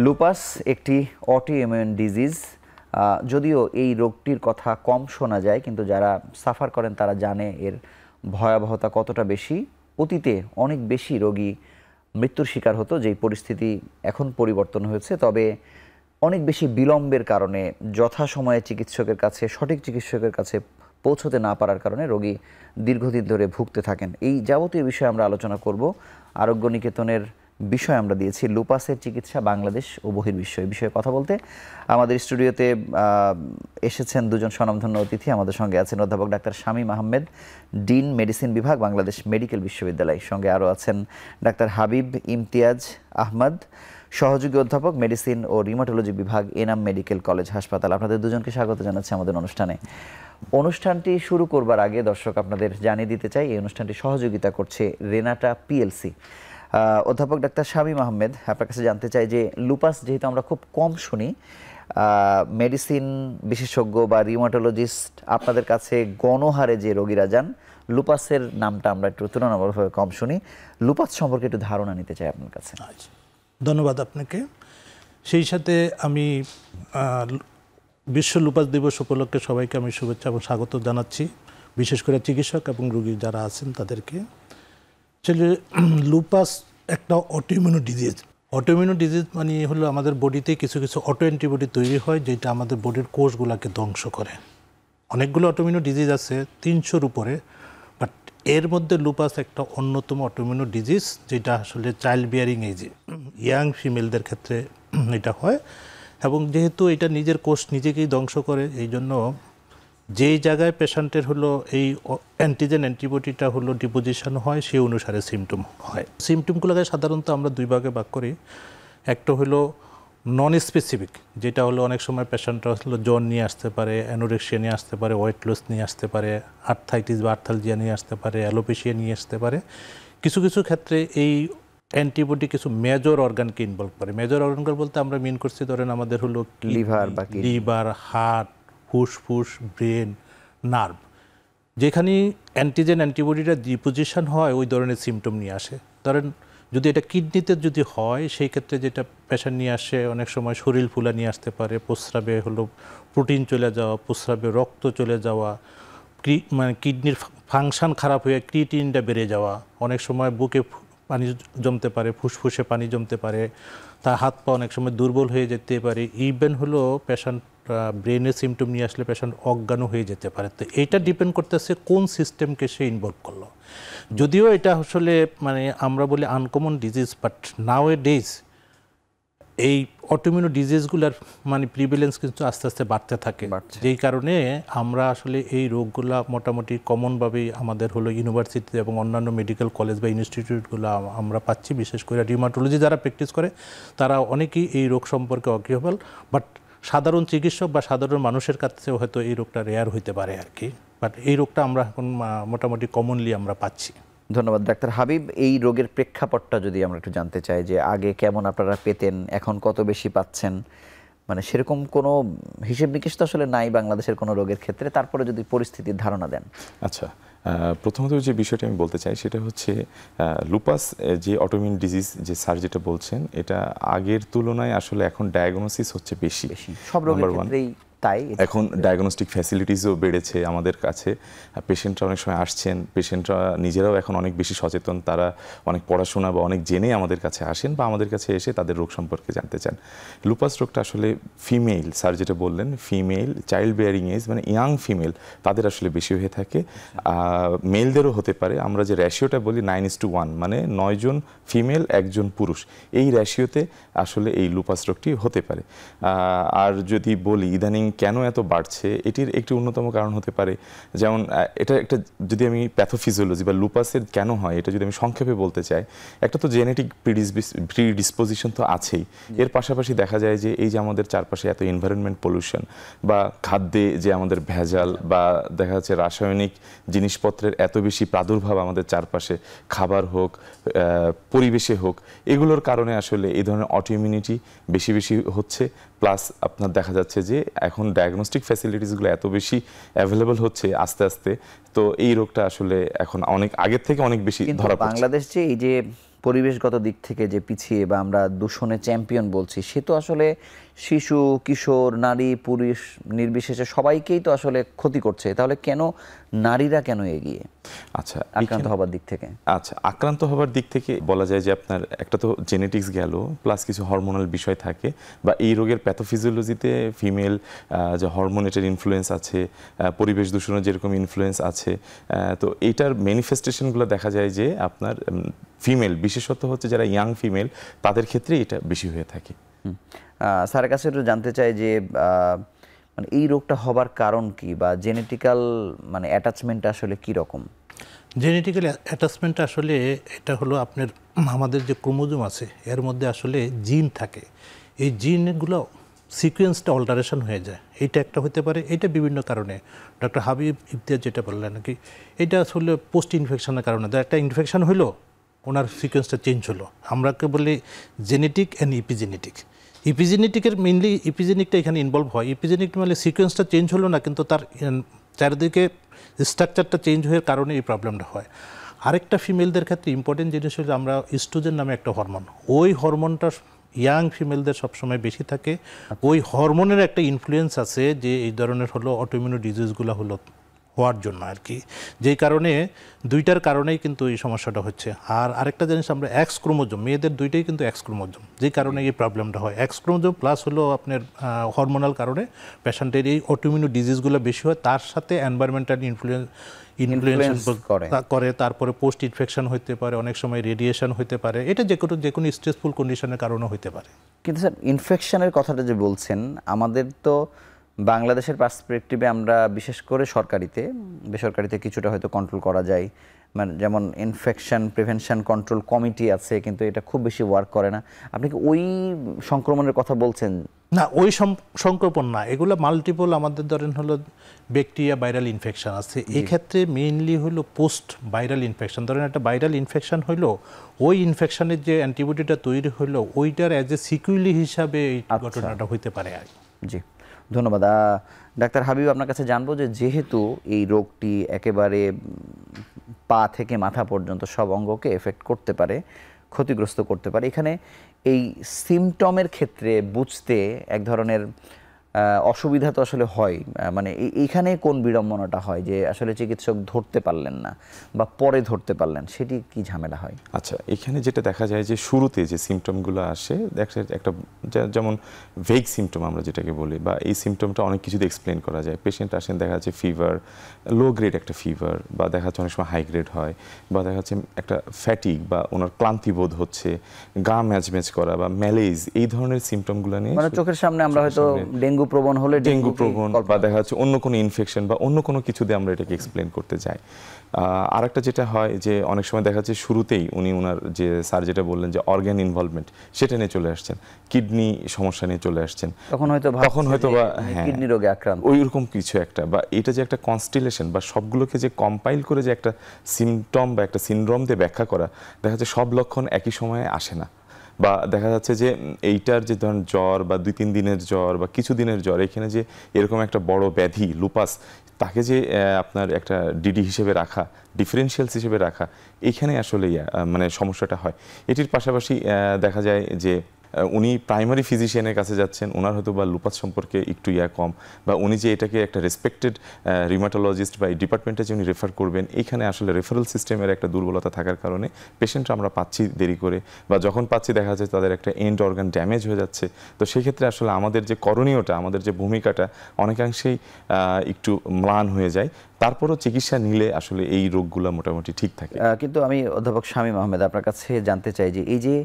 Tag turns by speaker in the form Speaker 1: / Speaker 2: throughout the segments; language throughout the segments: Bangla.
Speaker 1: লুপাস একটি অটোইমিউন ডিজিজ। যদিও এই রোগটির কথা কম শোনা যায়, কিন্তু যারা সাফার করেন তারা জানে এর ভয়াবহতা কতটা বেশি। অতীতে অনেক বেশি রোগী মৃত্যুর শিকার হতো, যেই পরিস্থিতি এখন পরিবর্তন হয়েছে। তবে অনেক বেশি বিলম্বের কারণে, যথাসময়ে চিকিৎসকের কাছে, সঠিক চিকিৎসকের কাছে পৌঁছতে না পারার কারণে রোগী দীর্ঘদিন ধরে ভুগতে থাকেন। এই যাবতীয় বিষয়ে আমরা আলোচনা করব। আরোগ্য নিকেতনের বিষয় আমরা দিয়েছি লুপাসের চিকিৎসা বাংলাদেশ ও বহির্বিশ্ব। এই বিষয়ে কথা বলতে আমাদের স্টুডিওতে এসেছেন দুজন স্বনামধন্য অতিথি। আমাদের সঙ্গে আছেন অধ্যাপক doctor Shamim Ahmed, dean medicine বিভাগ, বাংলাদেশ মেডিকেল বিশ্ববিদ্যালয়। সঙ্গে আরও আছেন ডাক্তার হাবিব ইমতিয়াজ আহমদ, সহযোগী অধ্যাপক, মেডিসিন ও রিউমাটোলজি বিভাগ, এনাম মেডিকেল কলেজ হাসপাতাল। আপনাদের দুজনকে স্বাগত জানাচ্ছি আমাদের অনুষ্ঠানে। অনুষ্ঠানটি শুরু করবার আগে দর্শক আপনাদের জানিয়ে দিতে চাই, এই অনুষ্ঠানটি সহযোগিতা করছে রেনাটা পিএলসি। অধ্যাপক ডাক্তার শামীম আহমেদ, আপনার কাছে জানতে চাই যে লুপাস যেহেতু আমরা খুব কম শুনি, মেডিসিন বিশেষজ্ঞ বা রিউমাটোলজিস্ট আপনাদের কাছে গণহারে যে রোগীরা যান, লুপাসের নামটা আমরা একটু তুলনামূলকভাবে কম শুনি। লুপাস সম্পর্কে একটু ধারণা নিতে চাই আপনার কাছে।
Speaker 2: ধন্যবাদ আপনাকে। সেই সাথে আমি বিশ্ব লুপাস দিবস উপলক্ষে সবাইকে আমি শুভেচ্ছা এবং স্বাগত জানাচ্ছি, বিশেষ করে চিকিৎসক এবং রোগী যারা আছেন তাদেরকে। লুপাস একটা অটোইমিউন ডিজিজ। অটোইমিউন ডিজিজ মানে হলো আমাদের বডিতে কিছু কিছু অটো অ্যান্টিবডি তৈরি হয়, যেটা আমাদের বডির কোষগুলোকে ধ্বংস করে। অনেকগুলো অটোইমিউন ডিজিজ আছে, 300-র উপরে, বাট এর মধ্যে লুপাস একটা অন্যতম অটোইমিউন ডিজিজ, যেটা আসলে চাইল্ড বিয়ারিং এজে ইয়াং ফিমেলদের ক্ষেত্রে এটা হয়। এবং যেহেতু এটা নিজের কোষ নিজেকেই ধ্বংস করে, এই জন্য যেই জায়গায় পেশেন্টের হলো এই অ্যান্টিজেন অ্যান্টিবডিটা হলো ডিপোজিশন হয়, সেই অনুসারে সিমটম হয়। সিমটমগুলোকে সাধারণত আমরা দুই ভাগে ভাগ করি। একটা হলো নন স্পেসিফিক, যেটা হলো অনেক সময় পেশেন্টরা হলো জ্বর নিয়ে আসতে পারে, অ্যানোরেক্সিয়া নিয়ে আসতে পারে, ওয়েট লস নিয়ে আসতে পারে, আর্থাইটিস বা আর্থালজিয়া নিয়ে আসতে পারে, অ্যালোপেশিয়া নিয়ে আসতে পারে। কিছু কিছু ক্ষেত্রে এই অ্যান্টিবডি কিছু মেজর অর্গানকে ইনভলভ করে। মেজর অর্গান বলতে আমরা মিন করছি, ধরেন আমাদের হলো লিভার, হার্ট, ফুসফুস, ব্রেন, নার্ভ। যেখানে অ্যান্টিজেন অ্যান্টিবডিটা ডিপোজিশন হয়, ওই ধরনের সিমটম নিয়ে আসে। ধরেন যদি এটা কিডনিতে যদি হয়, সেই ক্ষেত্রে যেটা পেশেন্ট নিয়ে আসে, অনেক সময় শরীর ফুলা নিয়ে আসতে পারে, প্রস্রাবে হলো প্রোটিন চলে যাওয়া, প্রস্রাবে রক্ত চলে যাওয়া, মানে কিডনির ফাংশন খারাপ হয়ে ক্রিয়েটিনটা বেড়ে যাওয়া, অনেক সময় বুকে পানি জমতে পারে, ফুসফুসে পানি জমতে পারে, তার হাত পা অনেক সময় দুর্বল হয়ে যেতে পারে। ইভেন হলো পেশেন্ট ব্রেনের সিমটম নিয়ে আসলে পেশেন্ট অজ্ঞানও হয়ে যেতে পারে। তো এইটা ডিপেন্ড করতেছে কোন সিস্টেমকে সে ইনভলভ করলো। যদিও এটা আসলে মানে আমরা বলি uncommon disease, but now A days এই অটোইমিউন ডিজিজগুলোর মানে প্রিভিলেন্স কিন্তু আস্তে আস্তে বাড়তে থাকে, যেই কারণে আমরা আসলে এই রোগগুলা মোটামুটি কমনভাবেই আমাদের হলো ইউনিভার্সিটি এবং অন্যান্য মেডিকেল কলেজ বা ইনস্টিটিউটগুলো আমরা পাচ্ছি। বিশেষ করে রিউমাটোলজি যারা প্র্যাকটিস করে তারা অনেকেই এই রোগ সম্পর্কে ওয়াকিবহাল, বাট সাধারণ চিকিৎসক বা সাধারণ মানুষের কাছেও হয়তো এই রোগটা রেয়ার হইতে পারে আর কি। বাট এই রোগটা আমরা এখন মোটামুটি কমনলি আমরা পাচ্ছি।
Speaker 1: ধন্যবাদ ডাক্তার হাবিব। এই রোগের প্রেক্ষাপটটা যদি আমরা একটু জানতে চাই, যে আগে কেমন আপনারা পেতেন, এখন কত বেশি পাচ্ছেন, মানে সেরকম কোনো হিসেব নিকেশ তো আসলে নাই বাংলাদেশের কোনো রোগের ক্ষেত্রে, তারপরে যদি পরিস্থিতির ধারণা দেন।
Speaker 3: আচ্ছা, প্রথমত যে বিষয়টা আমি বলতে চাই সেটা হচ্ছে লুপাস যে অটোইমিউন ডিজিজ যে স্যার যেটা বলছেন, এটা আগের তুলনায় আসলে এখন ডায়াগনোসিস হচ্ছে বেশি
Speaker 1: সব রোগের ক্ষেত্রেই তাই।
Speaker 3: এখন ডায়াগনস্টিক ফ্যাসিলিটিসও বেড়েছে আমাদের কাছে। পেশেন্টরা অনেক সময় আসছেন, পেশেন্টরা নিজেরাও এখন অনেক বেশি সচেতন, তারা অনেক পড়াশোনা বা অনেক জেনে আমাদের কাছে আসেন বা আমাদের কাছে এসে তাদের রোগ সম্পর্কে জানতে চান। লুপাস রোগটা আসলে ফিমেল, স্যার যেটা বললেন, ফিমেল চাইল্ড বিয়ারিং এজ মানে ইয়াং ফিমেল তাদের আসলে বেশি হয়ে থাকে। মেলদেরও হতে পারে। আমরা যে রেশিওটা বলি 9:1, মানে 9 জন ফিমেল 1 জন পুরুষ, এই রেশিওতে আসলে এই লুপাস রোগটি হতে পারে। আর যদি বলি ইদানিং কেন এত বাড়ছে, এটির একটি অন্যতম কারণ হতে পারে, যেমন এটা একটা যদি আমি প্যাথোফিজিওলজি বা লুপাসের কেন হয় এটা যদি আমি সংক্ষেপে বলতে চাই, একটা তো জেনেটিক প্রিডিসপোজিশন তো আছেই। এর পাশাপাশি দেখা যায় যে এই যে আমাদের চারপাশে এত এনভায়রনমেন্ট পলিউশন বা খাদ্যে যে আমাদের ভেজাল বা দেখা যাচ্ছে রাসায়নিক জিনিসপত্রের এত বেশি প্রাদুর্ভাব আমাদের চারপাশে, খাবার হোক, পরিবেশে হোক, এগুলোর কারণে আসলে এই ধরনের অটোইমিউনিটি বেশি বেশি হচ্ছে। প্লাস আপনার দেখা যাচ্ছে যে এখন ডায়াগনস্টিক ফ্যাসিলিটিসগুলো এত বেশি অ্যাভেলেবল হচ্ছে আস্তে আস্তে, তো এই রোগটা আসলে এখন অনেক আগের থেকে অনেক বেশি ধরা পড়ছে।
Speaker 1: বাংলাদেশ যে এই যে পরিবেশগত দিক থেকে যে পিছিয়ে বা আমরা দূষণে চ্যাম্পিয়ন বলছি, সে তো আসলে শিশু, কিশোর, নারী, পুরুষ নির্বিশেষে সবাইকেই তো আসলে ক্ষতি করছে। তাহলে কেন নারীরা কেন এগিয়ে
Speaker 3: আচ্ছা,
Speaker 1: আক্রান্ত হবার দিক থেকে?
Speaker 3: আচ্ছা, আক্রান্ত হবার দিক থেকে বলা যায় যে আপনার একটা তো জেনেটিক্স গেল, প্লাস কিছু হরমোনাল বিষয় থাকে, বা এই রোগের প্যাথোফিজিওলজিতে ফিমেল যে হরমোনেটের ইনফ্লুয়েন্স আছে, পরিবেশ দূষণের যেরকম ইনফ্লুয়েন্স আছে, তো এইটার ম্যানিফেস্টেশনগুলো দেখা যায় যে আপনার ফিমেল, বিশেষত হচ্ছে যারা ইয়াং ফিমেল, তাদের ক্ষেত্রে এটা বেশি হয়ে থাকে।
Speaker 1: স্যারের কাছে একটু জানতে চাই যে মানে এই রোগটা হবার কারণ কি, বা জেনেটিক্যাল মানে অ্যাটাচমেন্টটা আসলে কি রকম?
Speaker 2: জেনেটিক্যাল অ্যাটাচমেন্ট আসলে এটা হলো আপনার আমাদের যে ক্রোমোজোম আছে এর মধ্যে আসলে জিন থাকে, এই জিনগুলো সিকোয়েন্সটা অল্টারেশন হয়ে যায়। এইটা একটা হতে পারে, এটা বিভিন্ন কারণে। ডক্টর হাবিব ইমতিয়াজ যেটা বললেন নাকি, এটা আসলে পোস্ট ইনফেকশনের কারণে, একটা ইনফেকশন হলো ওনার সিকোয়েন্সটা চেঞ্জ হলো। আমরাকে বলি জেনেটিক অ্যান্ড ইপিজেনেটিক। ইপিজেনেটিকের মেইনলি ইপিজেনিকটা এখানে ইনভলভ হয়। ইপিজেনিক মানে সিকোয়েন্সটা চেঞ্জ হলো না, কিন্তু তার চারিদিকে স্ট্রাকচারটা চেঞ্জ হওয়ার কারণে এই প্রবলেমটা হয়। আরেকটা ফিমেলদের ক্ষেত্রে ইম্পর্টেন্ট জিনিস হলো আমরা ইস্ট্রোজেন নামে একটা হরমোন, ওই হরমোনটা ইয়াং ফিমেলদের সবসময় বেশি থাকে। ওই হরমোনের একটা ইনফ্লুয়েন্স আছে যে এই ধরনের হলো অটোইমিউন ডিজিজগুলো হলো হওয়ার জন্য আর কি, যেই কারণে দুইটার কারণেই কিন্তু এই সমস্যাটা হচ্ছে। আর আরেকটা জিনিস আমরা এক্স ক্রোমোজোম, মেয়েদের দুইটাই কিন্তু এক্স ক্রোমোজোম, যেই কারণে এই প্রবলেমটা হয়। এক্স ক্রোমোজোম প্লাস হলো আপনার হরমোনাল কারণে পেশেন্টের এই অটোইমিউন ডিজিজগুলো বেশি হয়, তার সাথে এনভায়রনমেন্টাল ইনফ্লুয়েন্স করে। তারপরে পোস্ট ইনফেকশন হতে পারে, অনেক সময় রেডিয়েশন হতে পারে, এটা যে কোনো স্ট্রেসফুল কন্ডিশনের কারণে হতে পারে।
Speaker 1: কিন্তু স্যার ইনফেকশনের কথাটা যে বলছেন, আমাদের তো বাংলাদেশের পার্সপেক্টিভে আমরা বিশেষ করে সরকারিতে, বেসরকারিতে কিছুটা হয়তো কন্ট্রোল করা যায়, মানে যেমন ইনফেকশন প্রিভেনশন কন্ট্রোল কমিটি আছে, কিন্তু এটা খুব বেশি ওয়ার্ক করে না। আপনি কি ওই সংক্রমণের কথা বলছেন?
Speaker 2: না, ওই সংক্রমণ না, এগুলো মাল্টিপল আমাদের ধরেন হলো ব্যাকটেরিয়া ভাইরাল ইনফেকশন আছে। এই ক্ষেত্রে মেইনলি হলো পোস্ট ভাইরাল ইনফেকশন। ধরেন একটা ভাইরাল ইনফেকশন হলো, ওই ইনফেকশনের যে অ্যান্টিবডিটা তৈরি হলো ওইটার অ্যাজ এ সিকুইলি হিসাবে এই ঘটনাটা হইতে পারে আর।
Speaker 1: জি, ধন্যবাদ। ডাক্তার হাবিব, আপনার কাছে জানবো যে যেহেতু এই রোগটি একেবারে পা থেকে মাথা পর্যন্ত সব অঙ্গকে এফেক্ট করতে পারে, ক্ষতিগ্রস্ত করতে পারে, এখানে এই সিমটমের ক্ষেত্রে বুঝতে এক ধরনের অসুবিধা তো আসলে হয়। মানে এইখানে কোন বিড়ম্বনাটা হয় যে আসলে চিকিৎসক ধরতে পারলেন না বা পরে ধরতে পারলেন, সেটি কি ঝামেলা হয়?
Speaker 3: আচ্ছা, এখানে যেটা দেখা যায় যে শুরুতে যে সিমটমগুলো আসে, একটা যেমন ভেগ সিমটম আমরা যেটাকে বলি, বা এই সিমটমটা অনেক কিছুতে এক্সপ্লেন করা যায়। পেশেন্ট আসেন, দেখা যাচ্ছে ফিভার, লো গ্রেড একটা ফিভার, বা দেখা যাচ্ছে অনেক সময় হাই গ্রেড হয়, বা দেখা যাচ্ছে একটা ফ্যাটিক বা ওনার ক্লান্তি বোধ হচ্ছে, গা ম্যাজম্যাজ করা বা ম্যালেজ, এই ধরনের সিমটমগুলো নিয়ে
Speaker 1: মানে চোখের সামনে আমরা হয়তো ডেঙ্গু প্রবণ হলে
Speaker 3: ডেঙ্গু প্রবণ, বা দেখা যাচ্ছে অন্য কোনো ইনফেকশন বা অন্য কোনো কিছু দিয়ে আমরা এটাকে এক্সপ্লেন করতে যাই। আরেকটা যেটা হয় যে অনেক সময় দেখা যাচ্ছে শুরুতেই উনি ওনার যে স্যার যেটা বললেন যে অর্গান ইনভলভমেন্ট, সেটা নিয়ে চলে আসছেন, কিডনি সমস্যা নিয়ে চলে আসছেন, তখন হয়তো বা
Speaker 1: কিডনি রোগে আক্রান্ত,
Speaker 3: ওই রকম কিছু একটা, বা এটা যে একটা কনস্টিলেশন বা সবগুলোকে যে কম্পাইল করে যে একটা সিমটম বা একটা সিনড্রোম দিয়ে ব্যাখ্যা করা, দেখা যাচ্ছে সব লক্ষণ একই সময়ে আসে না। বা দেখা যাচ্ছে যে এইটার যে ধরেন জ্বর বা 2-3 দিনের জ্বর বা কিছু দিনের জ্বর, এখানে যে এরকম একটা বড় ব্যাধি লুপাস, তাকে যে আপনার একটা ডিডি হিসেবে রাখা, ডিফারেন্সিয়ালস হিসেবে রাখা, এইখানে আসলে মানে সমস্যাটা হয়। এটির পাশাপাশি দেখা যায় যে উনি প্রাইমারি ফিজিশিয়ানের কাছে যাচ্ছেন, ওনার হয়তো বা লুপাস সম্পর্কে একটু কম, বা উনি যে এটাকে একটা রেসপেক্টেড রিমাটোলজিস্ট বা এই ডিপার্টমেন্টে যে উনি রেফার করবেন, এইখানে আসলে রেফারেল সিস্টেমের একটা দুর্বলতা থাকার কারণে পেশেন্টরা আমরা পাচ্ছি দেরি করে, বা যখন পাচ্ছি দেখা যাচ্ছে তাদের একটা এন্ড অর্গান ড্যামেজ হয়ে যাচ্ছে। তো সেক্ষেত্রে আসলে আমাদের যে করণীয়টা, আমাদের যে ভূমিকাটা অনেকাংশেই একটু ম্লান হয়ে যায়। তারপরও চিকিৎসা নিলে আসলে এই রোগগুলো মোটামুটি ঠিক থাকে।
Speaker 1: কিন্তু আমি অধ্যাপক শামীম আহমেদ আপনার কাছে জানতে চাই যে এই যে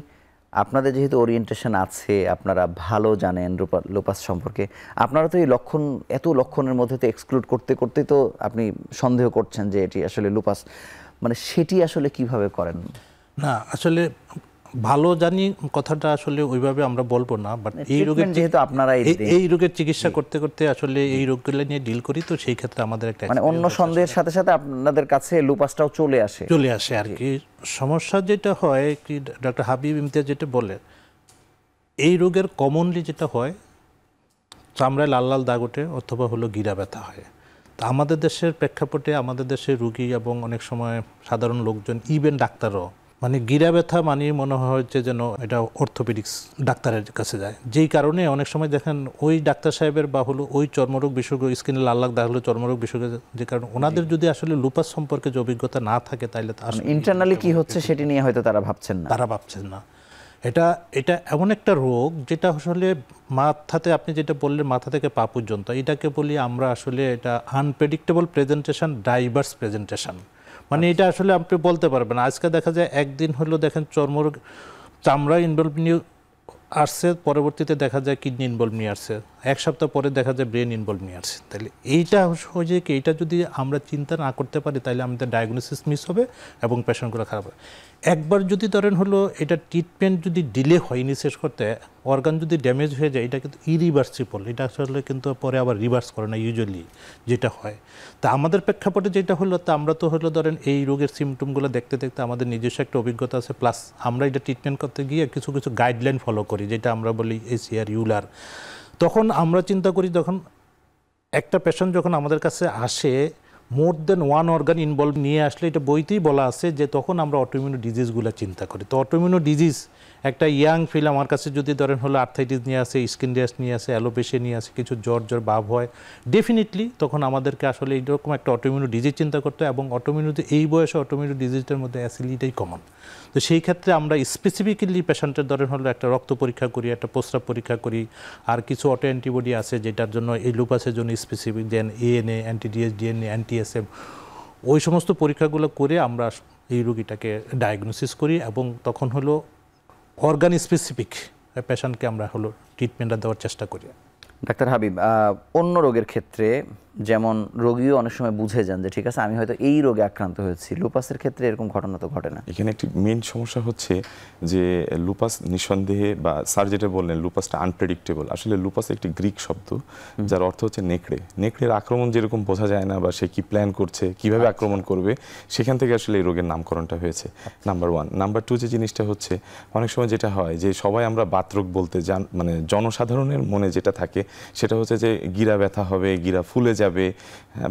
Speaker 1: আপনাদের যেহেতু ওরিয়েন্টেশন আছে, আপনারা ভালো জানেন লুপাস সম্পর্কে, আপনারা তো এই এত লক্ষণের মধ্যে তো এক্সক্লুড করতে করতেই তো আপনি সন্দেহ করছেন যে এটি আসলে লুপাস, মানে সেটি আসলে কিভাবে করেন?
Speaker 2: না, আসলে ভালো জানি কথাটা আসলে ওইভাবে আমরা বলবো না, বাট এই রোগের
Speaker 1: যেহেতু আপনারা
Speaker 2: এই রোগের চিকিৎসা করতে করতে আসলে এই রোগগুলো নিয়ে ডিল করি, তো সেই ক্ষেত্রে আমাদের একটা
Speaker 1: মানে অন্য সন্দেহের সাথে সাথে আপনাদের কাছে লুপাসটাও চলে আসে
Speaker 2: আর কি। সমস্যা যেটা হয় কি, ডক্টর হাবিব ইমতিয়াজ যেটা বলে, এই রোগের কমনলি যেটা হয় চামড়ায় লাল লাল দাগ ওঠে অথবা হলো গিরা ব্যথা হয়। তা আমাদের দেশের প্রেক্ষাপটে আমাদের দেশের রুগী এবং অনেক সময় সাধারণ লোকজন, ইভেন ডাক্তারও মানে গিরা ব্যথা মানে মনে হচ্ছে যেন এটা অর্থোপেডিক্স ডাক্তারের কাছে যায়, যেই কারণে অনেক সময় দেখেন ওই ডাক্তার সাহেবের বা হলো ওই চর্মরোগ বিশেষজ্ঞ, স্কিনে লাল লাগ দাগ হলো চর্মরোগ বিশেষজ্ঞ, যে কারণে ওনাদের যদি আসলে লুপাস সম্পর্কে যে অভিজ্ঞতা না থাকে তাহলে
Speaker 1: ইন্টারনালি কি হচ্ছে সেটি নিয়ে হয়তো তারা ভাবছেন না।
Speaker 2: এটা এমন একটা রোগ যেটা আসলে মাথাতে, আপনি যেটা বললেন মাথা থেকে পা পর্যন্ত, এটাকে বলি আমরা আসলে এটা আনপ্রেডিক্টেবল প্রেজেন্টেশন, ডাইভার্স প্রেজেন্টেশন। মানে এটা আসলে আপনি বলতে পারবেন, আজকে দেখা যায় একদিন হলো দেখেন চর্মরোগ, চামড়া ইনভলভ নিয়ে আসছে, পরবর্তীতে দেখা যায় কিডনি ইনভলভ নিয়ে আসছে, এক সপ্তাহ পরে দেখা যায় ব্রেন ইনভলভ নিয়ে আসছে। তাহলে এইটা হচ্ছে কি, এইটা যদি আমরা চিন্তা না করতে পারি তাহলে আমাদের ডায়াগনোসিস মিস হবে এবং পেশেন্টগুলো খারাপ হবে। একবার যদি ধরেন হলো এটা ট্রিটমেন্ট যদি ডিলে হয়নি শেষ করতে, অর্গান যদি ড্যামেজ হয়ে যায়, এটা কিন্তু ইরিভার্সিবল, এটা আসলে কিন্তু পরে আবার রিভার্স করে না ইউজুয়ালি যেটা হয়। তা আমাদের প্রেক্ষাপটে যেটা হলো, তা আমরা তো হলো ধরেন এই রোগের সিমটমগুলো দেখতে দেখতে আমাদের নিজস্ব একটা অভিজ্ঞতা আছে, প্লাস আমরা এটা ট্রিটমেন্ট করতে গিয়ে কিছু কিছু গাইডলাইন ফলো করি, যেটা আমরা বলি এসিআর, ইউলার। তখন আমরা চিন্তা করি, যখন একটা পেশেন্ট যখন আমাদের কাছে আসে মোর দেন ওয়ান অর্গান ইনভলভ নিয়ে আসলে, এটা বইতেই বলা আছে যে তখন আমরা অটোইমিউন ডিজিজগুলো চিন্তা করি। তো অটোইমিউন ডিজিজ একটা ইয়াং ফিল আমার কাছে যদি ধরেন হলো আর্থাইটিস নিয়ে আসে, স্কিন র্যাশ নিয়ে আসে, অ্যালোপেশিয়া নিয়ে আসে, কিছু জ্বর ভাব হয়, ডেফিনেটলি তখন আমাদেরকে আসলে এইরকম একটা অটোইমিউন ডিজিজ চিন্তা করতে হয়। এবং অটোইমিউন, এই বয়সে অটোইমিউন ডিজিজটার মধ্যে অ্যাসিডিটাই কমন। তো সেই ক্ষেত্রে আমরা স্পেসিফিক্যালি পেশেন্টের ধরেন হলো একটা রক্ত পরীক্ষা করি, একটা প্রস্রাব পরীক্ষা করি, আর কিছু অটো অ্যান্টিবডি আছে যেটার জন্য এই লুপাসের জন্য স্পেসিফিক, দেন এএনএ, অ্যান্টিডিএস, ডিএনএ, অ্যান্টিএসএম, ওই সমস্ত পরীক্ষাগুলো করে আমরা এই রোগীটাকে ডায়াগনোসিস করি এবং তখন হলো অর্গান স্পেসিফিক পেশেন্টকে আমরা হলো ট্রিটমেন্টটা দেওয়ার চেষ্টা করি।
Speaker 1: ডাক্তার হাবিব, অন্য রোগের ক্ষেত্রে যেমন রোগীও অনেক সময় বুঝে যান যে ঠিক আছে আমি হয়তো এই রোগে আক্রান্ত হয়েছি, লুপাসের ক্ষেত্রে এরকম ঘটনা তো ঘটে না।
Speaker 3: এখানে একটি মেন সমস্যা হচ্ছে যে লুপাস নিঃসন্দেহে, বা স্যার যেটা বললেন লুপাসটা আনপ্রেডিক্টেবল, আসলে লুপাস একটি গ্রিক শব্দ যার অর্থ হচ্ছে নেকড়ে। নেকড়ের আক্রমণ যেরকম বোঝা যায় না, বা সে কি প্ল্যান করছে, কিভাবে আক্রমণ করবে, সেখান থেকে আসলে এই রোগের নামকরণটা হয়েছে। Number one. নাম্বার টু, যে জিনিসটা হচ্ছে অনেক সময় যেটা হয় যে সবাই আমরা বাতরোগ বলতে মানে জনসাধারণের মনে যেটা থাকে সেটা হচ্ছে যে গিরা ব্যথা হবে, গিরা ফুলে যাবে,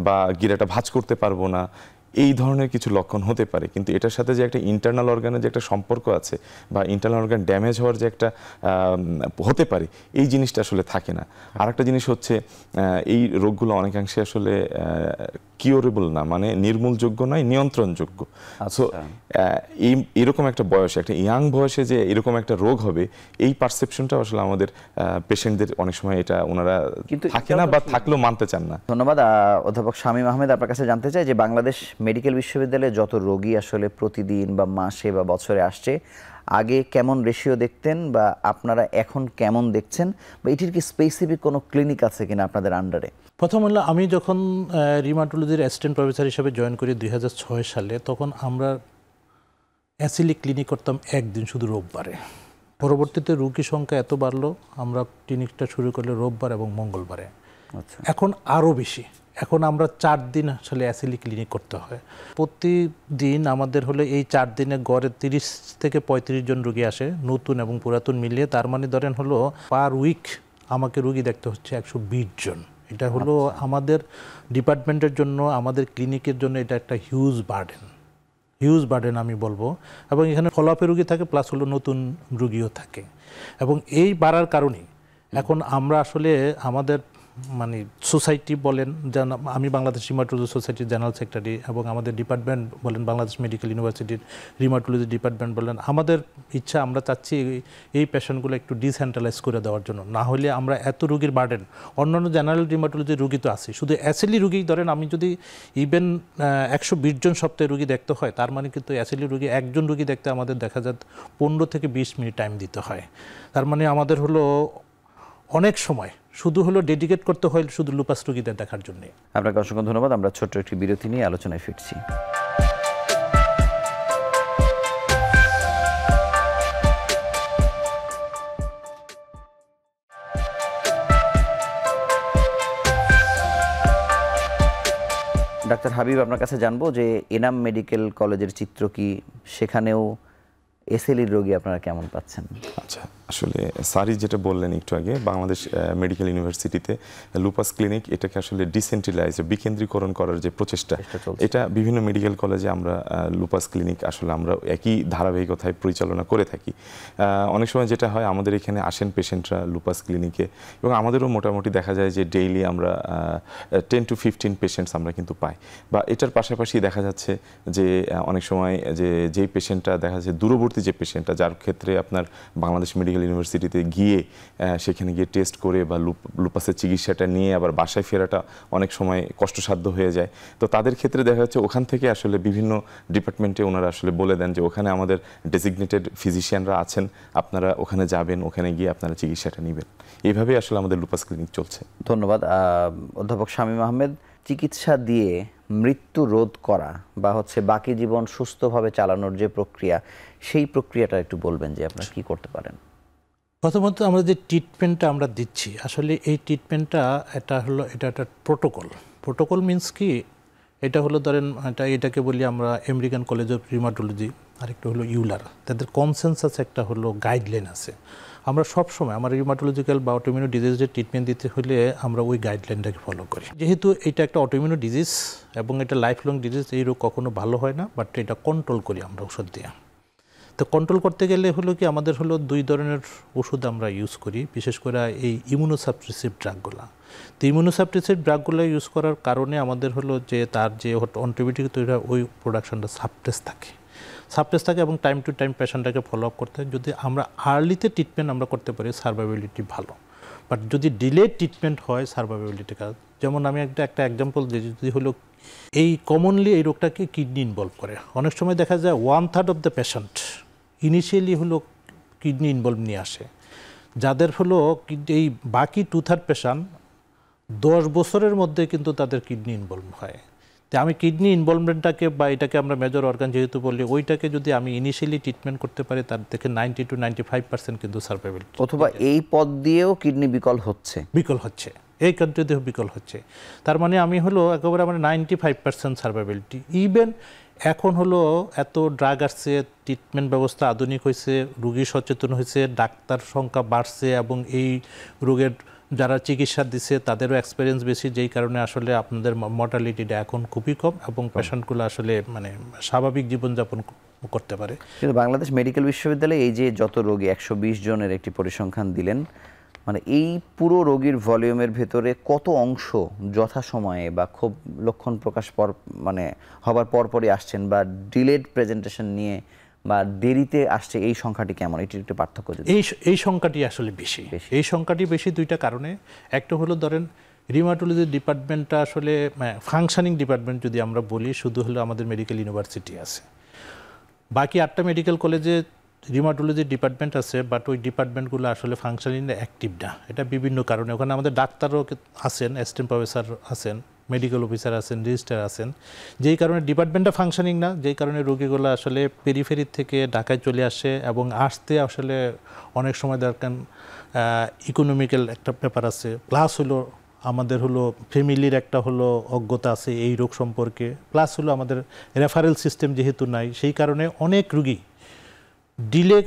Speaker 3: বা গিরাটা ভাঁজ করতে পারবো না, এই ধরনের কিছু লক্ষণ হতে পারে। কিন্তু এটার সাথে যে একটা ইন্টারনাল অর্গানের যে একটা সম্পর্ক আছে, বা ইন্টারনাল অর্গান ড্যামেজ হওয়ার যে একটা হতে পারে, এই জিনিসটা আসলে থাকে না। আর একটা জিনিস হচ্ছে এই রোগগুলো অনেকাংশে আসলে কিওরেবল না, মানে নির্মূলযোগ্য নয়, নিয়ন্ত্রণযোগ্য। সো এরকম একটা বয়সে, একটা ইয়াং বয়সে যে এরকম একটা রোগ হবে, এই পারসেপশনটা আসলে আমাদের পেশেন্টদের অনেক সময় এটা ওনারা থাকে না, বা থাকলেও মানতে চান না।
Speaker 1: ধন্যবাদ। অধ্যাপক শামীম আহমেদ, আপনার কাছে জানতে চাই যে বাংলাদেশ মেডিকেল বিশ্ববিদ্যালয়ে যত রোগী আসলে প্রতিদিন বা মাসে বা বছরে আসছে, আগে কেমন রেশিও দেখতেন বা আপনারা এখন কেমন দেখছেন, বা এটির কি স্পেসিফিক কোনো ক্লিনিক আছে কিনা আপনাদের আন্ডারে?
Speaker 2: প্রথম হলো, আমি যখন রিমাটোলজির অ্যাসিস্ট্যান্ট প্রফেসর হিসেবে জয়েন করি 2006 সালে, তখন আমরা অ্যাসিলি ক্লিনিক করতাম একদিন, শুধু রোববারে। পরবর্তীতে রোগী সংখ্যা এত বাড়লো, আমরা ক্লিনিকটা শুরু করলে রোববার এবং মঙ্গলবারে।
Speaker 1: আচ্ছা,
Speaker 2: এখন আরও বেশি, এখন আমরা 4 দিন আসলে অ্যাসিলি ক্লিনিক করতে হয়। প্রতিদিন আমাদের হলে এই 4 দিনে গড়ে 30 থেকে 35 জন রোগী আসে, নতুন এবং পুরাতন মিলিয়ে। তার মানে ধরেন হলো পার উইক আমাকে রোগী দেখতে হচ্ছে 120 জন। এটা হলো আমাদের ডিপার্টমেন্টের জন্য, আমাদের ক্লিনিকের জন্য এটা একটা হিউজ বার্ডেন আমি বলবো। এবং এখানে ফলোআপে রোগী থাকে, প্লাস হলো নতুন রোগীও থাকে। এবং এই বাড়ার কারণেই এখন আমরা আসলে আমাদের মানে সোসাইটি বলেন, যেন আমি বাংলাদেশ রিমাটোলজি সোসাইটির জেনারেল সেক্রেটারি, এবং আমাদের ডিপার্টমেন্ট বলেন বাংলাদেশ মেডিকেল ইউনিভার্সিটির রিমাটোলজি ডিপার্টমেন্ট বলেন, আমাদের ইচ্ছা, আমরা চাচ্ছি এই পেশেন্টগুলো একটু ডিসেন্ট্রালাইজ করে দেওয়ার জন্য। না হলে আমরা এত রোগীর বার্ডেন, অন্যান্য জেনারেল রিমাটোলজির রোগী তো আছে, শুধু অ্যাসিলি রোগী ধরেন আমি যদি ইভেন 120 জন সপ্তাহে রোগী দেখতে হয়, তার মানে কিন্তু অ্যাসিলি রোগী একজন রোগী দেখতে আমাদের দেখা যায় 15 থেকে 20 মিনিট টাইম দিতে হয়। তার মানে আমাদের হলো অনেক সময় শুধু হলো ডেডিকেট করতে হয় শুধু লুপাস রোগীদের দেখার জন্য।
Speaker 1: আপনাকে অসংখ্য ধন্যবাদ। আমরা ছোট্ট একটি বিরতি নিয়ে আলোচনায় ফিরছি। ডাক্তার হাবিব, আপনার কাছে জানবো যে এনাম মেডিকেল কলেজের চিত্র কি, সেখানেও এসএলইর রোগী আপনারা কেমন পাচ্ছেন?
Speaker 3: আচ্ছা, আসলে স্যারই যেটা বললেন একটু আগে, বাংলাদেশ মেডিকেল ইউনিভার্সিটিতে লুপাস ক্লিনিক এটাকে আসলে ডিসেন্ট্রালাইজ বিকেন্দ্রীকরণ করার যে প্রচেষ্টা, এটা বিভিন্ন মেডিকেল কলেজে আমরা লুপাস ক্লিনিক আসলে আমরা একই ধারাবাহিকতায় পরিচালনা করে থাকি। অনেক সময় যেটা হয়, আমাদের এখানে আসেন পেশেন্টরা লুপাস ক্লিনিকে, এবং আমাদেরও মোটামুটি দেখা যায় যে ডেইলি আমরা 10 to 15 পেশেন্টস আমরা কিন্তু পাই। বা এটার পাশাপাশি দেখা যাচ্ছে যে অনেক সময় যেই পেশেন্টটা দেখা যাচ্ছে দূরবর্তী যে পেশেন্টটা, যার ক্ষেত্রে আপনার বাংলাদেশ মেডিকেল ইউনিভার্সিটিতে গিয়ে সেখানে গিয়ে টেস্ট করে বা লুপাসের চিকিৎসাটা নিয়ে আবার বাসায় ফেরাটা অনেক সময় কষ্টসাধ্য হয়ে যায়। তো তাদের ক্ষেত্রে দেখা যাচ্ছে ওখান থেকে আসলে বিভিন্ন ডিপার্টমেন্টে ওনারা আসলে বলে দেন যে ওখানে আমাদের ডেজিগনেটেড ফিজিশিয়ানরা আছেন, আপনারা ওখানে যাবেন, ওখানে গিয়ে আপনারা চিকিৎসাটা নেবেন। এইভাবেই আসলে আমাদের লুপাস ক্লিনিক চলছে।
Speaker 1: ধন্যবাদ অধ্যাপক শামীম আহমেদ। চিকিৎসা দিয়ে মৃত্যু রোধ করা বা বাকি জীবন সুস্থভাবে চালানোর যে প্রক্রিয়া, সেই প্রক্রিয়াটা একটু বলবেন যে আপনারা কি করতে পারেন?
Speaker 2: প্রথমত আমরা যে ট্রিটমেন্টটা আমরা দিচ্ছি, আসলে এই ট্রিটমেন্টটা এটা একটা প্রোটোকল মিনস কি, এটা হলো ধরেন এটাকে বলি আমরা আমেরিকান কলেজ অফ রিউমাটোলজি, আরেকটা হলো ইউলার, তাদের কনসেনসাস একটা হলো গাইডলাইন আছে। আমরা সবসময় আমার রিউমাটোলজিক্যাল বা অটোইমিউন ডিজিজের ট্রিটমেন্ট দিতে হলে আমরা ওই গাইডলাইনটাকে ফলো করি। যেহেতু এটা একটা অটোইমিউন ডিজিজ এবং এটা লাইফ লং ডিজিজ, এই রোগ কখনো ভালো হয় না, বাট এটা কন্ট্রোল করি আমরা ওষুধ দিয়ে। তো কন্ট্রোল করতে গেলে হলো কি, আমাদের হলো 2 ধরনের ওষুধ আমরা ইউজ করি, বিশেষ করে এই ইমিউনোসাপ্রেসিভ ড্রাগগুলো। তো ইমিউনোসাপ্রেসিভ ড্রাগগুলো ইউজ করার কারণে আমাদের হলো যে তার যে অ্যান্টিবায়োটিক তৈরি হয় ওই প্রোডাকশনটা সাপ্রেস থাকে এবং টাইম টু টাইম পেশেন্টটাকে ফলো আপ করতে হয়। যদি আমরা আর্লিতে ট্রিটমেন্ট আমরা করতে পারি, সার্ভাইবিলিটি ভালো। বাট যদি ডিলে ট্রিটমেন্ট হয়, সার্ভাইবিলিটি কাজ, যেমন আমি একটা এক্সাম্পল দিই, যদি হলো এই কমনলি এই রোগটাকে কিডনি ইনভলভ করে। অনেক সময় দেখা যায় 1/3 অফ দ্য পেশেন্ট ইনিশিয়ালি হলো কিডনি ইনভলভ নিয়ে আসে, যাদের হলো এই বাকি 2/3 পেশেন্ট 10 বছরের মধ্যে কিন্তু তাদের কিডনি ইনভলভ হয়। তো আমি কিডনি ইনভলভমেন্টটাকে বা এটাকে আমরা মেজর অর্গান যেহেতু বলি, ওইটাকে যদি আমি ইনিশিয়ালি ট্রিটমেন্ট করতে পারি, তার থেকে 90 to 95% কিন্তু সার্ভাইভেবিলিটি।
Speaker 1: অথবা এই পথ দিয়েও কিডনি বিকল হচ্ছে,
Speaker 2: এই কান্ট্রিতেও বিকল হচ্ছে। তার মানে আমি হলো একেবারে আমার 95% সার্ভাইভেবিলিটি। ইভেন এখন হলো এত ড্রাগ আসছে, ট্রিটমেন্ট ব্যবস্থা আধুনিক হয়েছে, রোগী সচেতন হয়েছে, ডাক্তার সংখ্যা বাড়ছে, এবং এই রোগের যারা চিকিৎসা দিচ্ছে তাদেরও এক্সপিরিয়েন্স বেশি, যেই কারণে আসলে আপনাদের মর্টালিটিটা এখন খুবই কম এবং পেশেন্টগুলো আসলে স্বাভাবিক জীবনযাপন করতে পারে।
Speaker 1: কিন্তু বাংলাদেশ মেডিকেল বিশ্ববিদ্যালয়ে এই যে যত রোগী 120 জনের একটি পরিসংখ্যান দিলেন, এই পুরো রোগীর ভলিউমের ভেতরে কত অংশ যথাসময়ে বা খুব লক্ষণ প্রকাশ হবার পরপরই আসছেন বা ডিলেড প্রেজেন্টেশন নিয়ে বা দেরিতে আসছে, এই সংখ্যাটি কেমন? এটির একটু পার্থক্য যদি।
Speaker 2: এই সংখ্যাটি আসলে বেশি। এই সংখ্যাটি বেশি 2টা কারণে। একটা হলো ধরেন রিউমাটোলজি ডিপার্টমেন্টটা আসলে ফাংশনিং ডিপার্টমেন্ট যদি আমরা বলি, শুধু হলো আমাদের মেডিকেল ইউনিভার্সিটি আছে, বাকি 8টা মেডিকেল কলেজে রিউমাটোলজি ডিপার্টমেন্ট আছে, বাট ওই ডিপার্টমেন্টগুলো আসলে ফাংশনিং অ্যাক্টিভ না। এটা বিভিন্ন কারণে। ওখানে আমাদের ডাক্তারও আছেন, অ্যাসিস্ট্যান্ট প্রফেসর আছেন, মেডিকেল অফিসার আছেন, রেজিস্ট্রার আছেন, যেই কারণে ডিপার্টমেন্টটা ফাংশনিং না, যেই কারণে রোগীগুলো আসলে পেরিফেরি থেকে ঢাকায় চলে আসে, এবং আসতে আসলে অনেক সময় দরকার ইকোনমিক্যাল একটা ব্যাপার আছে, প্লাস হলো আমাদের হলো ফ্যামিলির একটা হলো অজ্ঞতা আছে এই রোগ সম্পর্কে, প্লাস হলো আমাদের রেফারেল সিস্টেম যেহেতু নাই, সেই কারণে অনেক রুগী ডিলে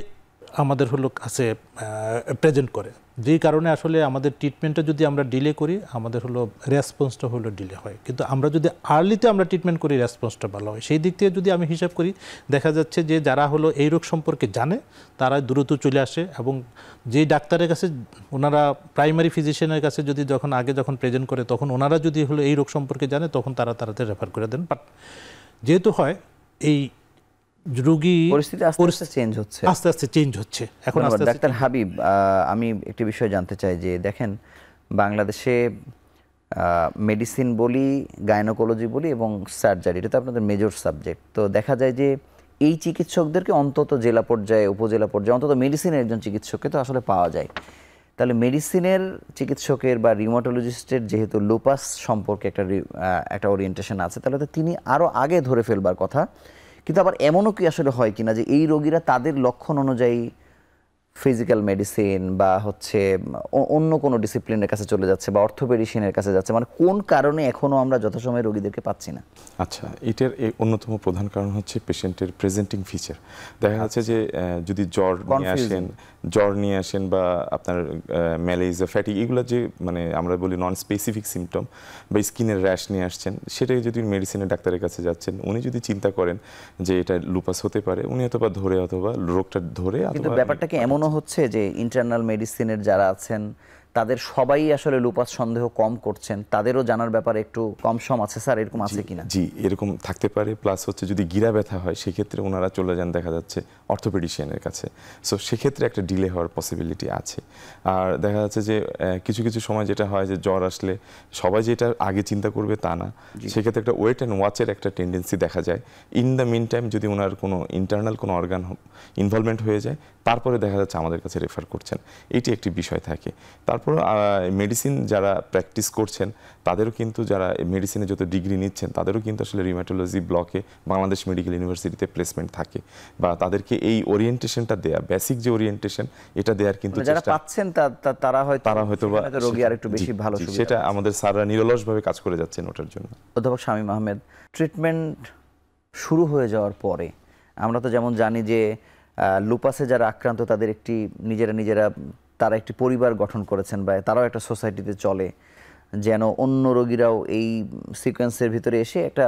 Speaker 2: আমাদের হলো কাছে প্রেজেন্ট করে, যেই কারণে আসলে আমাদের ট্রিটমেন্টটা যদি আমরা ডিলে করি, আমাদের হলো রেসপন্সটা হলো ডিলে হয়। কিন্তু আমরা যদি আর্লিতে আমরা ট্রিটমেন্ট করি, রেসপন্সটা ভালো হয়। সেই দিক থেকে যদি আমি হিসাব করি, দেখা যাচ্ছে যে যারা হলো এই রোগ সম্পর্কে জানে তারা দ্রুত চলে আসে, এবং যেই ডাক্তারের কাছে ওনারা প্রাইমারি ফিজিশিয়ানের কাছে যদি যখন প্রেজেন্ট করে, তখন ওনারা যদি হলো এই রোগ সম্পর্কে জানে, তখন তারা তাড়াতাড়ি রেফার করে দেন। বাট যেহেতু হয় এই রোগী
Speaker 1: পরিস্থিতি আস্তে আস্তে চেঞ্জ হচ্ছে এখন। ডাক্তার হাবিব, আমি একটি বিষয় জানতে চাই যে দেখেন, বাংলাদেশে মেডিসিন বলি, গাইনোকোলজি বলি এবং সার্জারি, এটা তো আপনাদের মেজর সাবজেক্ট। তো দেখা যায় যে এই চিকিৎসকদেরকে অন্তত জেলা পর্যায়ে, উপজেলা পর্যায়ে অন্তত মেডিসিনের একজন চিকিৎসককে তো আসলে পাওয়া যায়। তাহলে মেডিসিনের চিকিৎসকের বা রিউমাটোলজিস্টের যেহেতু লুপাস সম্পর্কে একটা ওরিয়েন্টেশন আছে, তাহলে তো তিনি আরও আগে ধরে ফেলবার কথা। কিন্তু আবার এমনও কি আসলে হয় কিনা যে এই রোগীরা তাদের লক্ষণ অনুযায়ী ফিজিক্যাল মেডিসিন বা হচ্ছে অন্য কোনো ডিসিপ্লিনের কাছে চলে যাচ্ছে বা অর্থোপেডিশিয়ানের কাছে যাচ্ছে, মানে কোন কারণে এখনো আমরা যথাসময়ে রোগীদেরকে পাচ্ছি না?
Speaker 3: আচ্ছা, এটার অন্যতম প্রধান কারণ হচ্ছে পেশেন্টের প্রেজেন্টিং ফিচার। দেখা যাচ্ছে যে যদি জ্বর নিয়ে আসেন বা আপনার ম্যালেরিয়া, ফ্যাটিক, এগুলো যে মানে আমরা বলি নন স্পেসিফিক সিমটম, বা স্কিনের র্যাশ নিয়ে আসছেন, সেটাই যদি মেডিসিনের ডাক্তারের কাছে যাচ্ছেন, উনি যদি চিন্তা করেন যে এটা লুপাস হতে পারে, উনি অথবা রোগটা ধরে।
Speaker 1: কিন্তু ব্যাপারটা কি এমনও হচ্ছে যে ইন্টারনাল মেডিসিনের যারা আছেন তাদের সবাই আসলে লুপাস সন্দেহ কম করছেন, তাদেরও জানার ব্যাপারে একটু কম সম আছে স্যার, এরকম আছে কিনা?
Speaker 3: জি, এরকম থাকতে পারে। প্লাস হচ্ছে যদি গিরা ব্যথা হয়, সেক্ষেত্রে ওনারা চলে যান দেখা যাচ্ছে অর্থোপেডিশিয়ানের কাছে। সো সেক্ষেত্রে একটা ডিলে হওয়ার পসিবিলিটি আছে। আর দেখা যাচ্ছে যে কিছু কিছু সময় যেটা হয় যে জ্বর আসলে সবাই যেটা আগে চিন্তা করবে তা না, সেক্ষেত্রে একটা ওয়েট অ্যান্ড ওয়াচের একটা টেন্ডেন্সি দেখা যায়। ইন দ্য মিন টাইম যদি ওনার কোনো ইন্টারনাল কোনো অর্গান ইনভলভমেন্ট হয়ে যায়, তারপরে দেখা যাচ্ছে আমাদের কাছে রেফার করছেন, এটি একটি বিষয় থাকে। তারপর মেডিসিন যারা প্র্যাকটিস করছেন তাদেরও কিন্তু, যারা মেডিসিনে যত ডিগ্রি নিচ্ছেন তাদেরও কিন্তু আসলে রিউমাটোলজি ব্লকে বাংলাদেশ মেডিকেল ইউনিভার্সিটিতে প্লেসমেন্ট থাকে, বা তাদেরকে এই ওরিয়েন্টেশনটা দেয়া, বেসিক যে ওরিয়েন্টেশন, এটা দেওয়ার কিন্তু
Speaker 1: যারা পাচ্ছেন তারা হয়তো রোগী আর একটু বেশি ভালো সুবিধা,
Speaker 3: সেটা আমাদের স্যাররা নিরলসভাবে কাজ করে যাচ্ছেন ওটার জন্য।
Speaker 1: অধ্যাপক শামীম আহমেদ, ট্রিটমেন্ট শুরু হয়ে যাওয়ার পরে আমরা তো যেমন জানি যে লুপাসে যারা আক্রান্ত তাদের একটি নিজেরা তারা একটি পরিবার গঠন করেছেন, বা তারাও একটা সোসাইটিতে চলে, যেন অন্য রোগীরাও এই সিকোয়েন্সের ভিতরে এসে একটা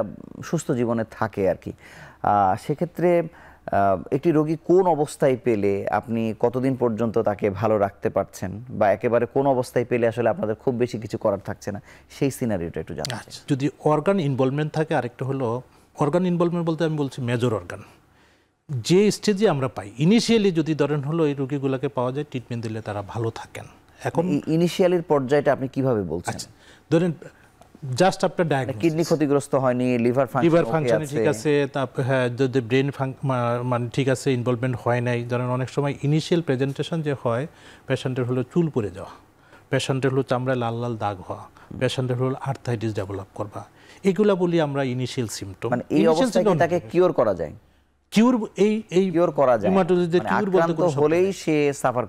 Speaker 1: সুস্থ জীবনে থাকে আর কি। সেক্ষেত্রে একটি রোগী কোন অবস্থায় পেলে আপনি কতদিন পর্যন্ত তাকে ভালো রাখতে পারছেন, বা একেবারে কোন অবস্থায় পেলে আসলে আপনাদের খুব বেশি কিছু করার থাকছে না, সেই সিনারিওটা একটু জানতে চাই।
Speaker 2: যদি অর্গান ইনভলভমেন্ট থাকে, আরেকটা হলো অর্গান ইনভলভমেন্ট বলতে আমি বলছি মেজর অর্গান, যে স্টেজে আমরা পাই ইনিশিয়ালি, যদি ধরেন হলো এই রোগীগুলোকে পাওয়া যায়, ট্রিটমেন্ট দিলে তারা ভালো থাকেন। এখন
Speaker 1: ইনিশিয়ালির পর্যায়টা আপনি কিভাবে বলছেন?
Speaker 2: ধরেন জাস্ট আপনার ডায়াগনোসিস,
Speaker 1: কিডনি ক্ষতিগ্রস্ত হয়নি, লিভার
Speaker 2: ফাংশন ঠিক আছে, তারপর হ্যাঁ যদি ব্রেন মানে ঠিক আছে, ইনভলভমেন্ট হয় নাই। ধরেন অনেক সময় ইনিশিয়াল প্রেজেন্টেশন যে হয়, পেশেন্টের হলো চুল পড়ে যাওয়া, পেশেন্টের হলো চামড়ায় লাল লাল দাগ হওয়া, পেশেন্টের হলো আর্থাইটিস ডেভেলপ করবা, এগুলা বলি আমরা ইনিশিয়াল সিমটম।
Speaker 1: মানে এই অবস্থায় কি তাকে কিওর করা যায়?
Speaker 2: কিউর এই
Speaker 1: কিওর করা যায়,
Speaker 2: কিউর বলতে কোনো
Speaker 1: হলেই সে সাফার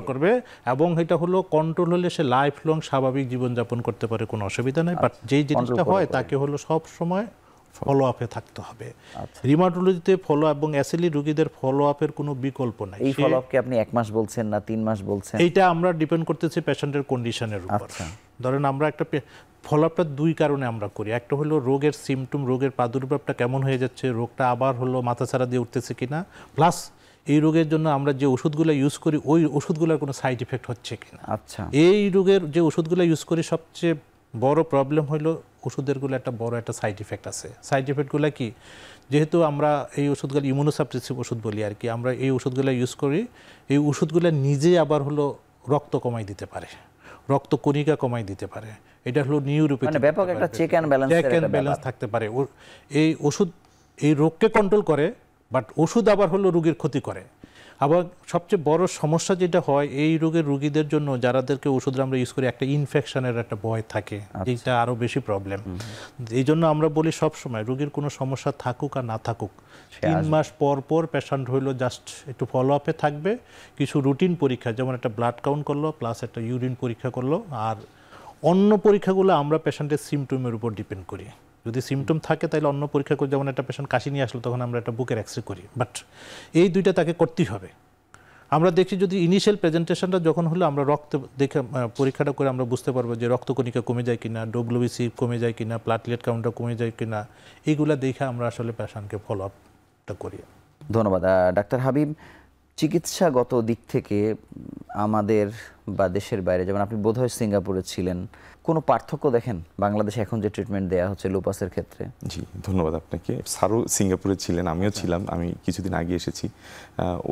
Speaker 1: করবে,
Speaker 2: এবং এটা হলো কন্ট্রোল হলে সে লাইফ লং স্বাভাবিক জীবন যাপন করতে পারে, কোনো অসুবিধা নাই। বাট যেই জিনিসটা হয় তাকে হলো সব সময় ফলো আপে থাকতে হবে। রিউমাটোলজিতে ফলো এবং অ্যাসিলি রোগীদের ফলো আপের কোনো বিকল্প নাই।
Speaker 1: এই ফলো আপকে আপনি 1 মাস বলছেন না 3 মাস বলছেন?
Speaker 2: এইটা আমরা ডিপেন্ড করতেছি পেশেন্টের কন্ডিশনের উপর। ধরেন আমরা একটা ফলো আপটা 2 কারণে আমরা করি। একটা হলো রোগের সিমটম, রোগের প্রাদুর্ভাবটা কেমন হয়ে যাচ্ছে, রোগটা আবার হলো মাথাছাড়া দিয়ে উঠতেছে কিনা, প্লাস এই রোগের জন্য আমরা যে ওষুধগুলো ইউজ করি ওই ওষুধগুলোর কোনো সাইড ইফেক্ট হচ্ছে কিনা।
Speaker 1: আচ্ছা,
Speaker 2: এই রোগের যে ওষুধগুলো ইউজ করি সবচেয়ে বড় প্রবলেম হলো ওষুধেরগুলো একটা বড় একটা সাইড ইফেক্ট আছে। সাইড ইফেক্টগুলো কি, যেহেতু আমরা এই ওষুধগুলো ইমিউনোসাপ্রেসিভ ওষুধ বলি আর কি, আমরা এই ওষুধগুলো ইউজ করি, এই ওষুধগুলো নিজে আবার হলো রক্ত কমাই দিতে পারে, রক্ত কণিকা কমাই দিতে পারে। এটা হলো নিউরোপ্যাথি,
Speaker 1: মানে ব্যাপক একটা চেক অ্যান্ড ব্যালেন্স
Speaker 2: থাকতে পারে। এই ওষুধ এই রোগকে কন্ট্রোল করে, বাট ওষুধ আবার হলো রোগীর ক্ষতি করে। আবার সবচেয়ে বড় সমস্যা যেটা হয় এই রোগের রোগীদের জন্য, যারাদেরকে ওষুধ আমরা ইউজ করি, একটা ইনফেকশনের একটা ভয় থাকে, যেটা আরো বেশি প্রবলেম। এই জন্য আমরা বলি সব সময় রোগীর কোনো সমস্যা থাকুক আর না থাকুক, 3 মাস পর পর পেশেন্ট হইলো জাস্ট একটু ফলো আপে থাকবে, কিছু রুটিন পরীক্ষা, যেমন একটা ব্লাড কাউন্ট করলো প্লাস একটা ইউরিন পরীক্ষা করলো, আর অন্য পরীক্ষাগুলো আমরা পেশেন্টের সিমটমের উপর ডিপেন্ড করি। যদি সিমটম থাকে তাহলে অন্য পরীক্ষা করি, যেমন একটা পেশেন্ট কাশি নিয়ে আসলো তখন আমরা একটা বুকের এক্সরে করি, বাট এই দুইটা তাকে করতেই হবে। আমরা দেখি যদি ইনিশিয়াল প্রেজেন্টেশনটা যখন হলো, আমরা রক্ত দেখে পরীক্ষাটা করে আমরা বুঝতে পারবো যে রক্তকণিকা কমে যায় কিনা, ডব্লিউবিসি কমে যায় কিনা, প্লাটলেট কাউন্টটা কমে যায় কিনা, এইগুলা দেখে আমরা আসলে পেশেন্টকে ফলো আপটা করি।
Speaker 1: ধন্যবাদ ডাক্তার হাবিব। চিকিৎসাগত দিক থেকে আমাদের বা দেশের বাইরে, যেমন আপনি বোধহয় সিঙ্গাপুরে ছিলেন, কোনো পার্থক্য দেখেন বাংলাদেশে এখন যে ট্রিটমেন্ট দেওয়া হচ্ছে লুপাসের ক্ষেত্রে?
Speaker 3: জি, ধন্যবাদ আপনাকে। স্যারও সিঙ্গাপুরে ছিলেন, আমিও ছিলাম, আমি কিছুদিন আগে এসেছি।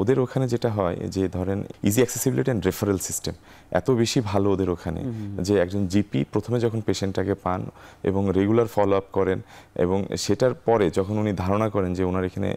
Speaker 3: ওদের ওখানে যেটা হয় যে ধরেন easy accessibility and referral system এত বেশি ভালো ওদের ওখানে, যে একজন জিপি প্রথমে যখন পেশেন্টটাকে পান এবং রেগুলার ফলো আপ করেন, এবং সেটার পরে যখন উনি ধারণা করেন যে ওনার এখানে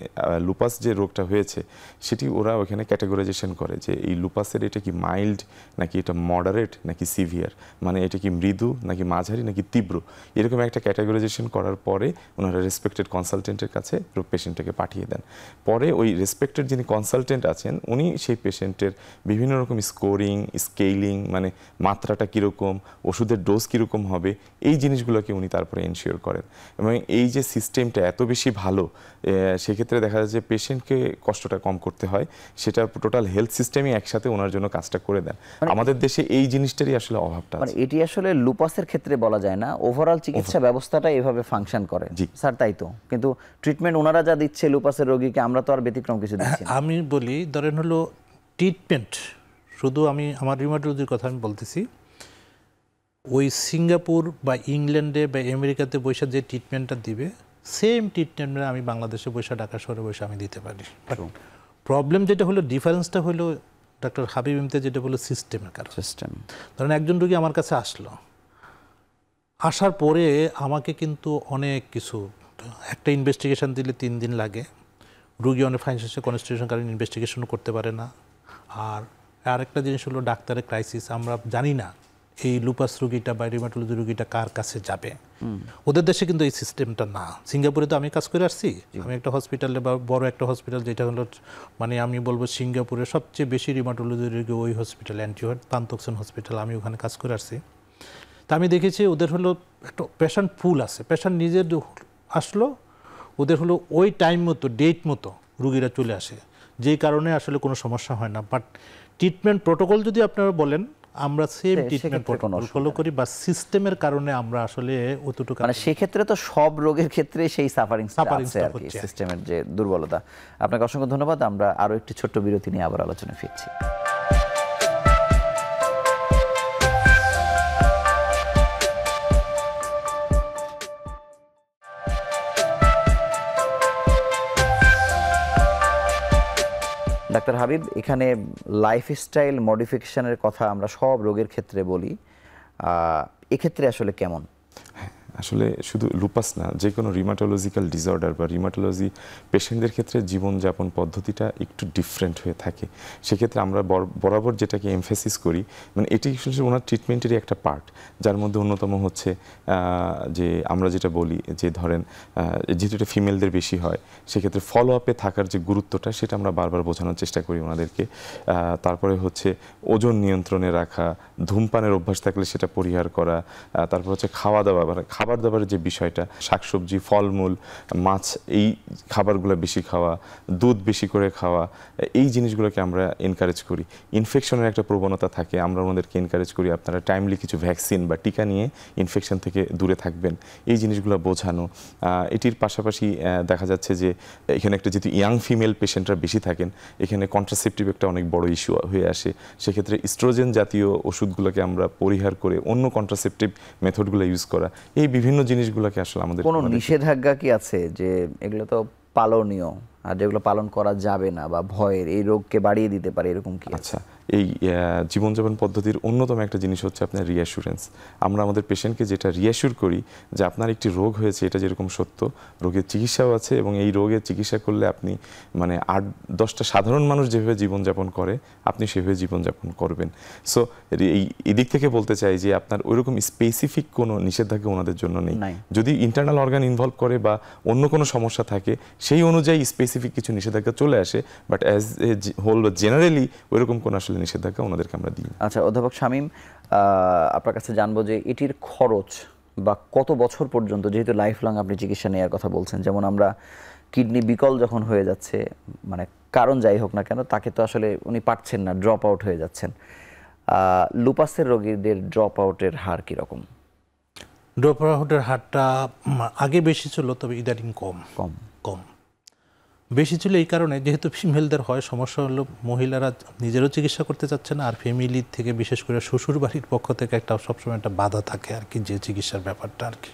Speaker 3: লুপাস যে রোগটা হয়েছে সেটি ওরা ওখানে ক্যাটেগরাইজেশন করে যে এই লুপাসের এটা কি মাইল্ড নাকি এটা মডারেট নাকি সিভিয়ার, মানে এটা কি মৃদু মৃদু নাকি মাঝারি নাকি তীব্র, এরকম একটা ক্যাটাগরাইজেশন করার পরে ওনারা রেসপেক্টেড কনসালটেন্টের কাছে পেশেন্টটাকে পাঠিয়ে দেন। পরে ওই রেসপেক্টেড যিনি কনসালটেন্ট আছেন উনি সেই পেশেন্টের বিভিন্ন রকম স্কোরিং, স্কেলিং, মানে মাত্রাটা কীরকম, ওষুধের ডোজ কীরকম হবে, এই জিনিসগুলোকে উনি তারপরে এনশিওর করেন। এবং এই যে সিস্টেমটা এত বেশি ভালো, সেক্ষেত্রে দেখা যায় যে পেশেন্টকে কষ্টটা কম করতে হয়, সেটা টোটাল হেলথ সিস্টেমই একসাথে ওনার জন্য কাজটা করে দেন। আমাদের দেশে এই জিনিসটারই আসলে অভাবটা আছে।
Speaker 1: মানে এটি আসলে লুপাসের ক্ষেত্রে বলা যায় না, ওভারঅল চিকিৎসা ব্যবস্থাটা এভাবে ফাংশন করে স্যার, তাই তো? কিন্তু ট্রিটমেন্ট ওনারা যা দিচ্ছে লুপাসের রোগীকে, আমরা তো আর ব্যতিক্রম কিছু দিচ্ছি না।
Speaker 2: আমি বলি ধরেন হলো ট্রিটমেন্ট, শুধু আমি আমার রিউমাটোলজির কথা আমি বলতেছি, ওই সিঙ্গাপুর বা ইংল্যান্ডে বা আমেরিকাতে বসে যে ট্রিটমেন্টটা দিবে সেম ট্রিটমেন্ট আমি বাংলাদেশে বসে, ঢাকা শহরে বসে আমি দিতে পারি। প্রবলেম যেটা হলো, ডিফারেন্সটা হলো ডক্টর হাবিব ইমতিয়াজ যেটা বললো সিস্টেমের কারণে।
Speaker 1: সিস্টেম,
Speaker 2: ধরেন একজন রোগী আমার কাছে আসলো, আসার পরে আমাকে কিন্তু অনেক কিছু, একটা ইনভেস্টিগেশন দিলে 3 দিন লাগে, রুগী অনেক ফাইন্যান্সিয়াল কনস্টিটিউশন কারণে ইনভেস্টিগেশনও করতে পারে না। আর আরেকটা জিনিস হলো ডাক্তারের ক্রাইসিস, আমরা জানি না এই লুপাস রুগীটা বা রিউমাটোলজি রুগীটা কার কাছে যাবে। ওদের দেশে কিন্তু এই সিস্টেমটা না। সিঙ্গাপুরে তো আমি কাজ করে আসছি, আমি একটা হসপিটালে বা বড় একটা হসপিটাল, যেটা হলো মানে আমি বলবো সিঙ্গাপুরের সবচেয়ে বেশি রিউমাটোলজি রুগী ওই হসপিটাল, অ্যান্টিওয়ার তান্তোকসেন হসপিটাল, আমি ওখানে কাজ করে আসছি। তা আমি দেখেছি ওদের হলো একটা পেশেন্ট ফুল আছে, পেশেন্ট নিজের আসলো, ওদের হলো ওই টাইম মতো, ডেট মতো রুগীরা চলে আসে, যেই কারণে আসলে কোনো সমস্যা হয় না। বাট ট্রিটমেন্ট প্রোটোকল যদি আপনারা বলেন, আমরা সেম ট্রিটমেন্ট প্রোটোকল ফলো করি, বা সিস্টেমের কারণে আমরা আসলে অতটুকু,
Speaker 1: মানে সেক্ষেত্রে তো সব রোগের ক্ষেত্রে সেই সাফারিং আছে আর কি, সিস্টেমের যে দুর্বলতা। আপনাকে অসংখ্য ধন্যবাদ। আমরা আরো একটি ছোট্ট বিরতি নিয়ে আবার আলোচনায় ফিরছি। ডাক্তার হাবিব, এখানে লাইফস্টাইল মডিফিকেশনের কথা আমরা সব রোগের ক্ষেত্রে বলি, এক্ষেত্রে আসলে কেমন?
Speaker 3: আসলে শুধু লুপাস না, যে কোনো রিমাটোলজিক্যাল ডিসঅর্ডার বা রিমাটোলজি পেশেন্টদের ক্ষেত্রে জীবনযাপন পদ্ধতিটা একটু ডিফারেন্ট হয়ে থাকে। সেক্ষেত্রে আমরা বরাবর যেটাকে এমফেসিস করি, মানে এটি আসলে ওনার ট্রিটমেন্টেরই একটা পার্ট, যার মধ্যে অন্যতম হচ্ছে যে আমরা যেটা বলি যে ধরেন যেহেতু এটা ফিমেলদের বেশি হয়, সেক্ষেত্রে ফলো আপে থাকার যে গুরুত্বটা সেটা আমরা বারবার বোঝানোর চেষ্টা করি ওনাদেরকে। তারপরে হচ্ছে ওজন নিয়ন্ত্রণে রাখা, ধূমপানের অভ্যাস থাকলে সেটা পরিহার করা, তারপর হচ্ছে খাওয়া দাওয়া, খাবার দাবারের যে বিষয়টা, শাকসবজি, ফলমূল, মাছ, এই খাবারগুলো বেশি খাওয়া, দুধ বেশি করে খাওয়া, এই জিনিসগুলোকে আমরা এনকারেজ করি। ইনফেকশনের একটা প্রবণতা থাকে, আমরা ওনাদেরকে এনকারেজ করি আপনারা টাইমলি কিছু ভ্যাকসিন বা টিকা নিয়ে ইনফেকশন থেকে দূরে থাকবেন, এই জিনিসগুলো বোঝানো। এটির পাশাপাশি দেখা যাচ্ছে যে এখানে একটা যেহেতু ইয়াং ফিমেল পেশেন্টরা বেশি থাকেন, এখানে কন্ট্রাসেপটিভ একটা অনেক বড় ইস্যু হয়ে আসে। সেক্ষেত্রে ইস্ট্রোজেন জাতীয় ওষুধগুলোকে আমরা পরিহার করে অন্য কন্ট্রাসেপটিভ মেথডগুলো ইউজ করা, এই বিভিন্ন জিনিসগুলোকে আসলে আমাদের
Speaker 1: কোনো নিষেধাজ্ঞা কি আছে যে এগুলো তো পালনীয় আর যেগুলো পালন করা যাবে না বা ভয়ের, এই রোগকে বাড়িয়ে দিতে পারে, এরকম কি?
Speaker 3: আচ্ছা, এই জীবনযাপন পদ্ধতির অন্যতম একটা জিনিস হচ্ছে আপনার রিঅ্যাসুরেন্স। আমরা আমাদের পেশেন্টকে যেটা রিঅ্যাসুর করি যে আপনার একটি রোগ হয়েছে, এটা যেরকম সত্য, রোগের চিকিৎসাও আছে, এবং এই রোগের চিকিৎসা করলে আপনি মানে 8-10টা সাধারণ মানুষ যেভাবে জীবনযাপন করে আপনি সেভাবে জীবনযাপন করবেন। সো এই দিক থেকে বলতে চাই যে আপনার ওইরকম স্পেসিফিক কোনো নিষেধাজ্ঞা ওনাদের জন্য নেই। যদি ইন্টারনাল অর্গান ইনভলভ করে বা অন্য কোনো সমস্যা থাকে, সেই অনুযায়ী স্পেসিফিক কিছু নিষেধাজ্ঞা চলে আসে, বাট অ্যাজ এ হোল বা জেনারেলি ওইরকম কোনো আসলে নিষেধাজ্ঞা ওনাদেরকে আমরা দিই।
Speaker 1: আচ্ছা অধ্যাপক শামীম, আপনার কাছে জানবো যে এটির খরচ বা কত বছর পর্যন্ত, যেহেতু লাইফ লং আপনি চিকিৎসা নেওয়ার কথা বলছেন, যেমন আমরা কিডনি বিকল যখন হয়ে যাচ্ছে, মানে কারণ যাই হোক না কেন, তাকে তো আসলে উনি পারছেন না, ড্রপ আউট হয়ে যাচ্ছেন, লুপাসের রোগীদের ড্রপ আউটের হার কীরকম?
Speaker 2: ড্রপ আউটের হারটা আগে বেশি ছিল, তবে ইদানিং কম কম কম বেশি ছিল এই কারণে, যেহেতু ফিমেলদের হয়, সমস্যা হলো মহিলারা নিজেরও চিকিৎসা করতে চাচ্ছে না, আর ফ্যামিলির থেকে বিশেষ করে শ্বশুর বাড়ির পক্ষ থেকে একটা সবসময় একটা বাধা থাকে আর কি, যে চিকিৎসার ব্যাপারটা আর কি,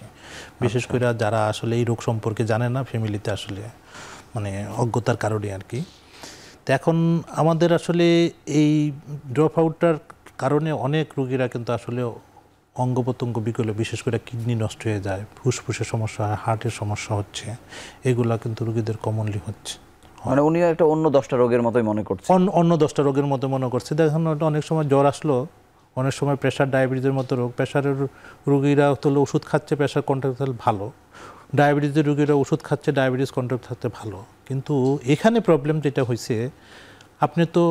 Speaker 2: বিশেষ করে যারা আসলে এই রোগ সম্পর্কে জানে না ফ্যামিলিতে, আসলে মানে অজ্ঞতার কারণে আর কি। তো এখন আমাদের আসলে এই ড্রপ আউটটার কারণে অনেক রোগীরা কিন্তু আসলে অঙ্গ প্রত্যঙ্গ বিকলে, বিশেষ করে কিডনি নষ্ট হয়ে যায়, ফুসফুসের সমস্যা, হার্টের সমস্যা হচ্ছে, এগুলা কিন্তু রোগীদের কমনলি হচ্ছে।
Speaker 1: মানে উনিও একটা অন্য 10টা রোগের মতোই মনে করছে,
Speaker 2: অন্য 10টা রোগের মতো মনে করছে। দেখেন অনেক সময় জ্বর আসলো, অনেক সময় প্রেশার ডায়াবেটিসের মতো রোগ, প্রেশারের রোগীরা হলো ওষুধ খাচ্ছে প্রেশার কন্ট্রোল থাকলে ভালো, ডায়াবেটিসের রোগীরা ওষুধ খাচ্ছে ডায়াবেটিস কন্ট্রোল থাকতে ভালো। কিন্তু এখানে প্রবলেম যেটা হয়েছে, আপনি তো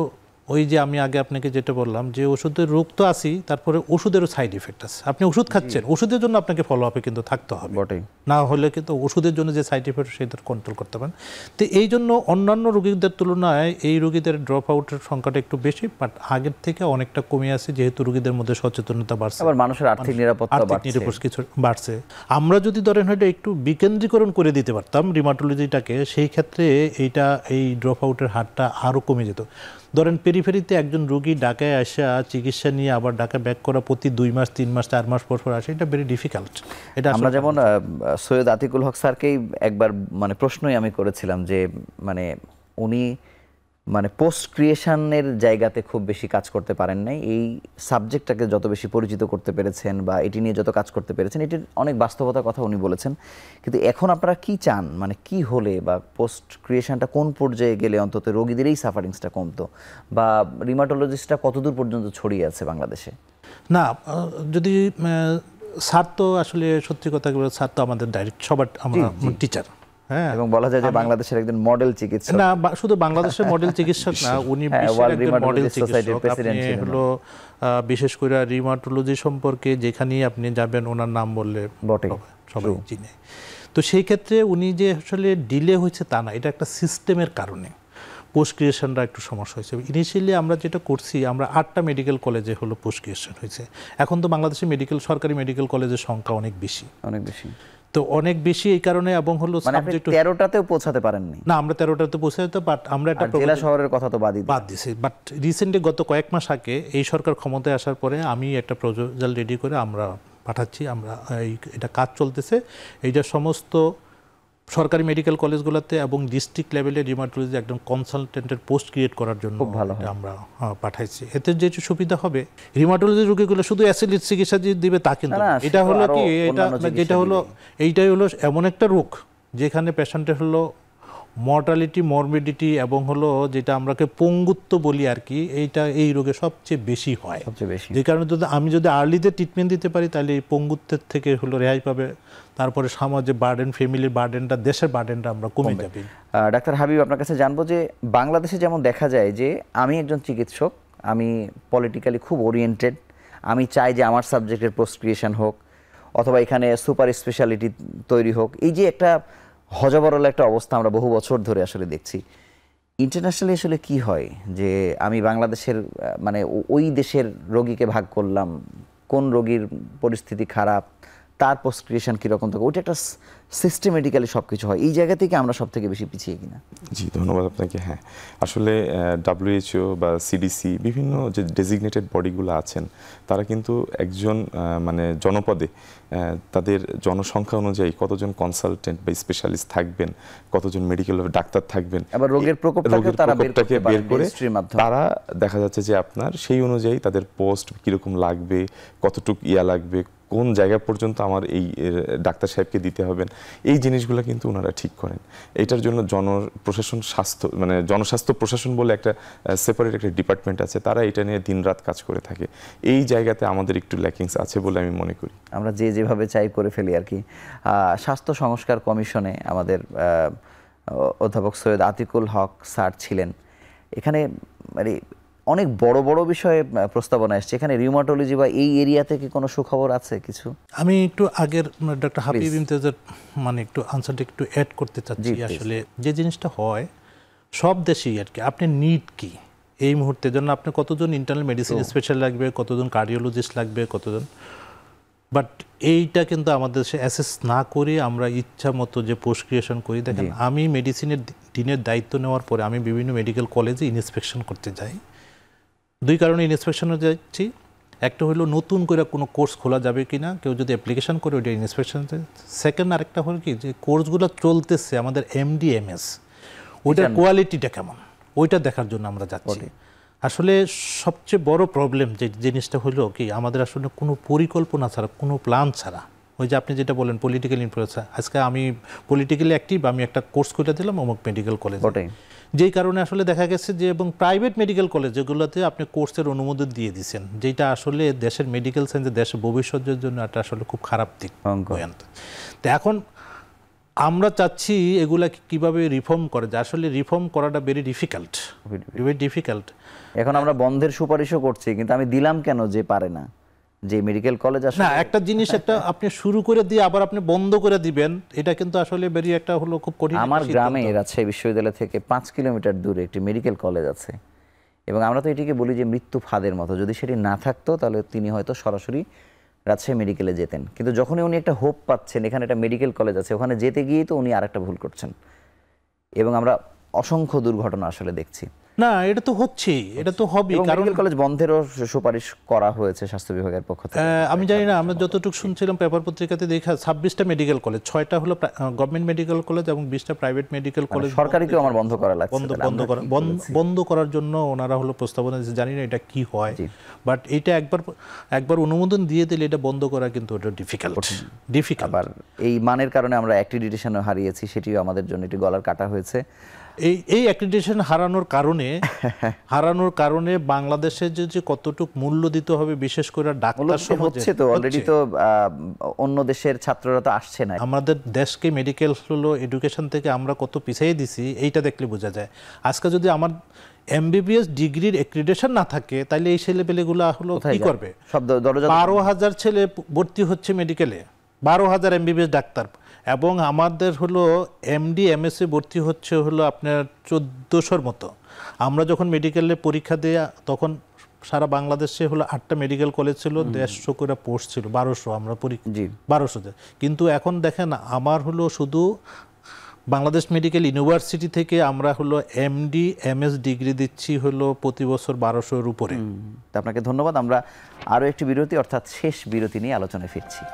Speaker 2: ওই যে আমি আগে আপনাকে যেটা বললাম যে ওষুধের রোগ তো আছেই, তারপরে ওষুধেরও সাইড ইফেক্ট আছে। আপনি ওষুধ খাচ্ছেন, ওষুধের জন্য আপনাকে ফলো আপে কিন্তু থাকতে হবে,
Speaker 1: বটেই।
Speaker 2: না হলে কিন্তু ওষুধের জন্য যে সাইড ইফেক্ট সেটা কন্ট্রোল করতে পারেন। তো এই জন্য অন্যান্য রোগীদের তুলনায় এই রোগীদের ড্রপ আউটের সংখ্যাটা একটু বেশি, বাট আগের থেকে অনেকটা কমে আছে যেহেতু রোগীদের মধ্যে সচেতনতা বাড়ছে,
Speaker 1: আবার মানুষের আর্থিক নিরাপত্তা
Speaker 2: কিছু বাড়ছে। আমরা যদি ধরেন হয়তো একটু বিকেন্দ্রীকরণ করে দিতে পারতাম রিমাটোলজিটাকে, সেই ক্ষেত্রে এই ড্রপ আউটের হারটা আরও কমে যেত। ধরেন পেরিফেরিতে একজন রোগী ঢাকায় আসা চিকিৎসা নিয়ে আবার ঢাকা ব্যাক করা প্রতি 2 মাস 3 মাস 4 মাস পর আসে, এটা ভেরি ডিফিকাল্ট। এটা
Speaker 1: আমরা যেমন সৈয়দ আতিকুল হক স্যারকেই একবার মানে প্রশ্নই আমি করেছিলাম যে মানে উনি মানে পোস্ট ক্রিয়েশনের জায়গাতে খুব বেশি কাজ করতে পারেন নাই, এই সাবজেক্টটাকে যত বেশি পরিচিত করতে পেরেছেন বা এটি নিয়ে যত কাজ করতে পেরেছেন, এটির অনেক বাস্তবতার কথা উনি বলেছেন। কিন্তু এখন আপনারা কি চান, মানে কি হলে বা পোস্ট ক্রিয়েশনটা কোন পর্যায়ে গেলে অন্তত রোগীদের এই সাফারিংসটা কমতো, বা রিমাটোলজিস্টটা কতদূর পর্যন্ত ছড়িয়ে আছে বাংলাদেশে?
Speaker 2: না, যদি স্যার তো আসলে সত্যি কথা বলে, স্যার তো আমাদের ডাইরেক্ট সবার আমরা টিচার, হ্যাঁ,
Speaker 1: এবং বলা যায় যে বাংলাদেশের একজন মডেল চিকিৎসক।
Speaker 2: না, শুধু বাংলাদেশের মডেল চিকিৎসক না, উনি বিশ্বের একজন মডেল চিকিৎসক। আপনি হলো বিশেষ করে রিমাটোলজি সম্পর্কে যেখানেই আপনি যাবেন ওনার নাম বললে সবাই চিনে। তো সেই ক্ষেত্রে উনি যে আসলে ডিলে হয়েছে তা না, এটা একটা সিস্টেমের কারণে পোস্ট ক্রিয়েশনটা একটু সমস্যা হয়েছে। ইনিশিয়ালি আমরা যেটা করছি, আমরা 8টা মেডিকেল কলেজে হলো পোস্ট ক্রিয়েশন হয়েছে। এখন তো বাংলাদেশে সরকারি মেডিকেল কলেজের সংখ্যা অনেক বেশি, তো অনেক বেশি এই কারণে, এবং হলো
Speaker 1: সাবজেক্ট 13টাতেও পৌঁছাতে পারেননি।
Speaker 2: না, আমরা 13টাতে পৌঁছে যেত, বাট আমরা একটা
Speaker 1: জেলা শহরের কথা তো বাদ
Speaker 2: দিছি। বাট রিসেন্টলি গত কয়েক মাস আগে এই সরকার ক্ষমতায় আসার পরে আমি একটা প্রপোজাল রেডি করে আমরা পাঠাচ্ছি, আমরা এটা কাজ চলতেছে। এইটা সমস্ত সরকারি মেডিকেল কলেজগুলোতে এবং ডিস্ট্রিক্ট লেভেলে রিমাটোলজি একদম কনসালটেন্টের পোস্ট ক্রিয়েট করার জন্য আমরা পাঠাইছি। এতে যে সুবিধা হবে, রিমাটোলজি রোগীগুলো শুধু অ্যাসিডিক চিকিৎসা দিবে তা কিন্তু এটা হলো কি, এটা যেটা হলো এইটাই হলো এমন একটা রোগ যেখানে পেশেন্টের হলো মর্টালিটি, মরবিডিটি এবং হলো যেটা আমরাকে পঙ্গুত্ব বলি আর কি, এই রোগে সবচেয়ে বেশি হয়। যে কারণে আমি যদি আর্লিতে ট্রিটমেন্ট দিতে পারি তাহলে এই পঙ্গুত্বের থেকে হলো রেহাই পাবে, তারপরে সমাজে বার্ডেন, ফ্যামিলির বার্ডেনটা, দেশের বার্ডেনটা আমরা কমে যাবে।
Speaker 1: ডাক্তার হাবিব, আপনার কাছে জানবো যে বাংলাদেশে যেমন দেখা যায় যে আমি একজন চিকিৎসক, আমি পলিটিক্যালি খুব ওরিয়েন্টেড, আমি চাই যে আমার সাবজেক্টের পোস্ট ক্রিয়েশন হোক অথবা এখানে সুপার স্পেশালিটি তৈরি হোক, এই যে একটা হজবরল একটা অবস্থা আমরা বহু বছর ধরে আসলে দেখছি। ইন্টারন্যাশনালি আসলে কি হয় যে আমি বাংলাদেশের মানে ওই দেশের রোগীকে ভাগ করলাম, কোন রোগীর পরিস্থিতি খারাপ, তার পোস্ট ক্রিয়েশন কীরকম থাকে, ওইটা একটা সিস্টেমেটিক্যালি সব কিছু হয়। এই জায়গা থেকে আমরা সব থেকে বেশি পিছিয়ে কিনা?
Speaker 3: জি, ধন্যবাদ আপনাকে। হ্যাঁ, আসলে WHO বা CDC বিভিন্ন যে ডেজিগনেটেড বডিগুলো আছেন, তারা কিন্তু একজন মানে জনপদে তাদের জনসংখ্যা অনুযায়ী কতজন কনসালটেন্ট বা স্পেশালিস্ট থাকবেন, কতজন মেডিকেল ডাক্তার থাকবেন,
Speaker 1: আবার রোগের
Speaker 3: প্রকোপটাকে বের করে তারা দেখা যাচ্ছে যে আপনার সেই অনুযায়ী তাদের পোস্ট কীরকম লাগবে, কতটুকু লাগবে, কোন জায়গা পর্যন্ত আমার এই ডাক্তার সাহেবকে দিতে হবেন, এই জিনিসগুলো কিন্তু ওনারা ঠিক করেন। এটার জন্য জনপ্রশাসন মানে জনস্বাস্থ্য প্রশাসন বলে একটা সেপারেট একটা ডিপার্টমেন্ট আছে, তারা এটা নিয়ে দিনরাত কাজ করে থাকে। এই জায়গাতে আমাদের একটু ল্যাকিংস আছে বলে আমি মনে করি।
Speaker 1: আমরা যেভাবে চাই করে ফেলি আর কি। স্বাস্থ্য সংস্কার কমিশনে আমাদের অধ্যাপক সৈয়দ আতিকুল হক স্যার ছিলেন। এখানে মানে অনেক বড় বড় বিষয়ে প্রস্তাবনা আসছে, এখানে রিউমাটোলজি বা এই এরিয়া থেকে কোনো সুখবর আছে কিছু?
Speaker 2: আমি একটু আগের ডক্টর হাবিব ইমতিয়াজের মানে একটু আনসারটা একটু অ্যাড করতে চাচ্ছি। আসলে যে জিনিসটা হয় সব দেশেই আর কি, আপনি নিড কি এই মুহূর্তের জন্য, আপনি কতজন ইন্টারনাল মেডিসিন স্পেশাল লাগবে, কতজন কার্ডিওলজিস্ট লাগবে, কতজন, বাট এইটা কিন্তু আমাদের দেশে অ্যাসেস না করে আমরা ইচ্ছা মতো যে পোস্ট ক্রিয়েশন করি। দেখেন, আমি মেডিসিনের ডিনের দায়িত্ব নেওয়ার পরে আমি বিভিন্ন মেডিকেল কলেজে ইন্সপেকশন করতে যাই। 2 কারণে ইন্সপেকশনে যাচ্ছি। একটা হলো নতুন করে কোনো কোর্স খোলা যাবে কিনা, কেউ যদি অ্যাপ্লিকেশন করে ওইটা ইন্সপেকশন। সেকেন্ড আরেকটা হলো কি, যে কোর্সগুলো চলতেছে আমাদের MD/MS, ওইটার কোয়ালিটিটা কেমন, ওইটা দেখার জন্য আমরা যাচ্ছি। আসলে সবচেয়ে বড় প্রবলেম যে জিনিসটা হলো কি, আমাদের আসলে কোনো পরিকল্পনা ছাড়া, কোনো প্ল্যান ছাড়া, ওই যে আপনি যেটা বলেন পলিটিক্যাল ইনফ্লুয়েন্স, আজকে আমি পলিটিক্যালি অ্যাক্টিভ, আমি একটা কোর্স করে দিলাম অমুক মেডিকেল কলেজে, যেই কারণে আসলে দেখা গেছে যে এবং প্রাইভেট মেডিকেল কলেজ যেগুলোতে আপনি কোর্সের অনুমোদন দিয়ে দিচ্ছেন, যেটা আসলে দেশের মেডিকেল সায়েন্সে দেশের ভবিষ্যতের জন্য এটা আসলে খুব খারাপ দিক হয়ে আনতে। তো এখন আমরা চাচ্ছি এগুলা কিভাবে রিফর্ম করা যায়। আসলে রিফর্ম করাটা ভেরি ডিফিকাল্ট।
Speaker 1: এখন আমরা বন্ধের সুপারিশও করছি, কিন্তু আমি দিলাম কেন যে পারে না, যে মেডিকেল কলেজ আসলে
Speaker 2: না, একটা জিনিস একটা আপনি শুরু করে দিয়ে আবার আপনি বন্ধ করে দিবেন, এটা কিন্তু আসলে ভেরি একটা হলো খুব কঠিন।
Speaker 1: আমার গ্রামে রাজশাহী বিশ্ববিদ্যালয় থেকে 5 কিলোমিটার দূরে একটি মেডিকেল কলেজ আছে, এবং আমরা তো এটিকে বলি যে মৃত্যু ফাঁদের মতো। যদি সেটি না থাকতো তাহলে তিনি হয়তো সরাসরি রাজশাহী মেডিকেলে যেতেন, কিন্তু যখনই উনি একটা হোপ পাচ্ছেন এখানে একটা মেডিকেল কলেজ আছে, ওখানে যেতে গিয়েই তো উনি আরেকটা ভুল করছেন, এবং আমরা অসংখ্য দুর্ঘটনা আসলে দেখছি।
Speaker 2: না, এটা তো হচ্ছেই, এটা তো হবে, কারণ
Speaker 1: মেডিকেল কলেজ বন্ধেরও সুপারিশ করা হয়েছে স্বাস্থ্য বিভাগের পক্ষ থেকে।
Speaker 2: আমি জানি না, আমরা যতটুকু শুনছিলাম পেপার পত্রিকাতে দেখা 26টা মেডিকেল কলেজ, 6টা হলো গভর্নমেন্ট মেডিকেল কলেজ এবং 20টা প্রাইভেট মেডিকেল কলেজ
Speaker 1: সরকারিকেও আমার বন্ধ করা লাগছে,
Speaker 2: বন্ধ করার জন্য ওনারা হলো প্রস্তাবনা দিয়েছে। জানি না এটা কি হয়, বাট এটা একবার অনুমোদন দিয়ে দিলে এটা বন্ধ করা কিন্তু ওটা ডিফিকাল্ট।
Speaker 1: আবার এই মানের কারণে আমরা অ্যাক্রিডিটেশনও হারিয়েছি, সেটিও আমাদের জন্য একটি গলার কাটা হয়েছে।
Speaker 2: এই অ্যাক্রিডিটেশন হারানোর কারণে বাংলাদেশে যে কতটুকু মূল্য দিতে হবে, বিশেষ করে ডাক্তার সমাজে
Speaker 1: হচ্ছে তো অলরেডি তো অন্য দেশের ছাত্ররা তো আসছে না।
Speaker 2: আমাদের দেশকে মেডিকেল হলো এডুকেশন থেকে আমরা কত পিছিয়ে দিছি এইটা দেখলে বোঝা যায়। আজকে যদি আমার এমবিবিএস ডিগ্রির অ্যাক্রিডিটেশন না থাকে তাহলে এই ছেলেপেলেগুলো হলো কি করবে? 12,000 ছেলে ভর্তি হচ্ছে মেডিকেলে, 12,000 এমবিবিএস ডাক্তার, এবং আমাদের হলো এমডি এমএসসি ভর্তি হচ্ছে হলো আপনার 1400-র মতো। আমরা যখন মেডিকেলে পরীক্ষা দেয়া তখন সারা বাংলাদেশে হলো 8টা মেডিকেল কলেজ ছিল, 150 করে পোস্ট ছিল, 1200 আমরা পরীক্ষা 1200। কিন্তু এখন দেখেন আমার হলো শুধু বাংলাদেশ মেডিকেল ইউনিভার্সিটি থেকে আমরা হলো এমডি এমএস ডিগ্রি দিচ্ছি হলো প্রতি বছর 1200-এর উপরে।
Speaker 1: আপনাকে ধন্যবাদ। আমরা আরও একটি বিরতি, অর্থাৎ শেষ বিরতি নিয়ে আলোচনায় ফিরছি।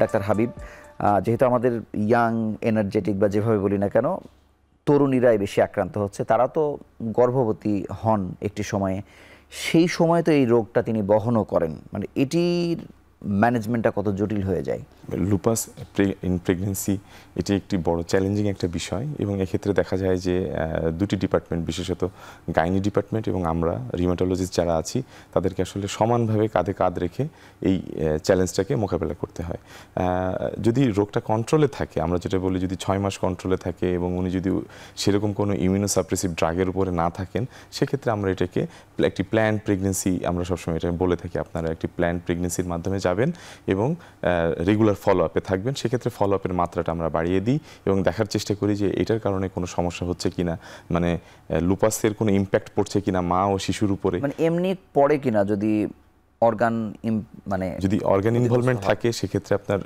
Speaker 1: ডাক্তার হাবিব, যেহেতু আমাদের ইয়াং এনার্জেটিক বা যেভাবে বলি না কেন তরুণীরাই বেশি আক্রান্ত হচ্ছে, তারা তো গর্ভবতী হন একটি সময়ে, সেই সময় তো এই রোগটা তিনি বহনও করেন, মানে এটির ম্যানেজমেন্টটা কত জটিল হয়ে যায়?
Speaker 3: লুপাস ইন প্রেগনেন্সি এটি একটি বড় চ্যালেঞ্জিং একটা বিষয়, এবং এক্ষেত্রে দেখা যায় যে দুটি ডিপার্টমেন্ট, বিশেষত গাইনি ডিপার্টমেন্ট এবং আমরা রিউমাটোলজিস্ট যারা আছি তাদেরকে আসলে সমানভাবে কাঁধে কাঁধ রেখে এই চ্যালেঞ্জটাকে মোকাবেলা করতে হয়। যদি রোগটা কন্ট্রোলে থাকে, আমরা যেটা বলি যদি 6 মাস কন্ট্রোলে থাকে এবং উনি যদি সেরকম কোনো ইমিউনোসাপ্রেসিভ ড্রাগের উপরে না থাকেন, সেক্ষেত্রে আমরা এটাকে একটি প্ল্যান প্রেগনেন্সি, আমরা সবসময় এটা বলে থাকি, আপনারা একটি প্ল্যান প্রেগনেন্সির মাধ্যমে যাবেন এবং রেগুলার ফলো আপে থাকবেন। সেক্ষেত্রে ফলো আপের মাত্রাটা আমরা বাড়িয়ে দিই এবং দেখার চেষ্টা করি যে এটার কারণে কোনো সমস্যা হচ্ছে কিনা, মানে লুপাসের কোনো ইম্প্যাক্ট পড়ছে কিনা মা ও শিশুর উপরে,
Speaker 1: মানে এমনি পড়ে কিনা, যদি অর্গান মানে
Speaker 3: যদি অর্গান ইনভলভমেন্ট থাকে সেক্ষেত্রে আপনার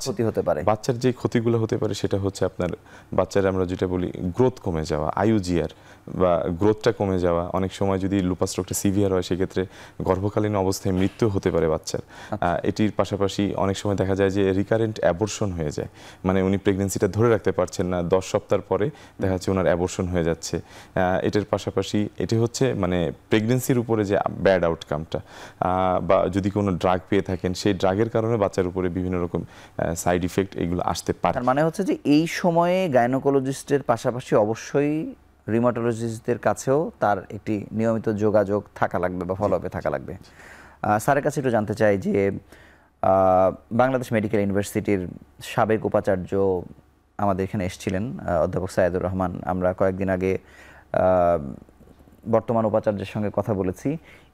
Speaker 1: ক্ষতি হতে পারে।
Speaker 3: বাচ্চার যে ক্ষতিগুলো হতে পারে সেটা হচ্ছে আপনার বাচ্চার আমরা যেটা বলি গ্রোথ কমে যাওয়া, আইইউজিআর বা গ্রোথটা কমে যাওয়া। অনেক সময় যদি লুপাস রোগটা সিভিয়ার হয় সেক্ষেত্রে গর্ভকালীন অবস্থায় মৃত্যু হতে পারে বাচ্চার। এটির পাশাপাশি অনেক সময় দেখা যায় যে রিকারেন্ট অ্যাবর্শন হয়ে যায়, মানে উনি প্রেগনেন্সিটা ধরে রাখতে পারছেন না, 10 সপ্তাহ পরে দেখা যাচ্ছে ওনার অ্যাবর্শন হয়ে যাচ্ছে। এটার পাশাপাশি এটি হচ্ছে মানে প্রেগনেন্সির উপরে যে ব্যাড আউটকামটা, বা যদি কোনো ড্রাগ পেয়ে থাকেন সেই ড্রাগের কারণে বাচ্চার উপরে বিভিন্ন রকম সাইড ইফেক্ট এগুলো আসতে পারে।
Speaker 1: তার মানে হচ্ছে যে এই সময়ে গাইনোকোলজিস্টের পাশাপাশি অবশ্যই রিউমাটোলজিস্টদের কাছেও তার একটি নিয়মিত যোগাযোগ থাকা লাগবে বা ফলো আপে থাকা লাগবে। স্যারের কাছে একটু জানতে চাই যে বাংলাদেশ মেডিকেল ইউনিভার্সিটির সাবেক উপাচার্য আমাদের এখানে এসেছিলেন, অধ্যাপক সাইদুর রহমান। আমরা কয়েকদিন আগে বর্তমান উপাচার্যের সঙ্গে কথা বলেছি।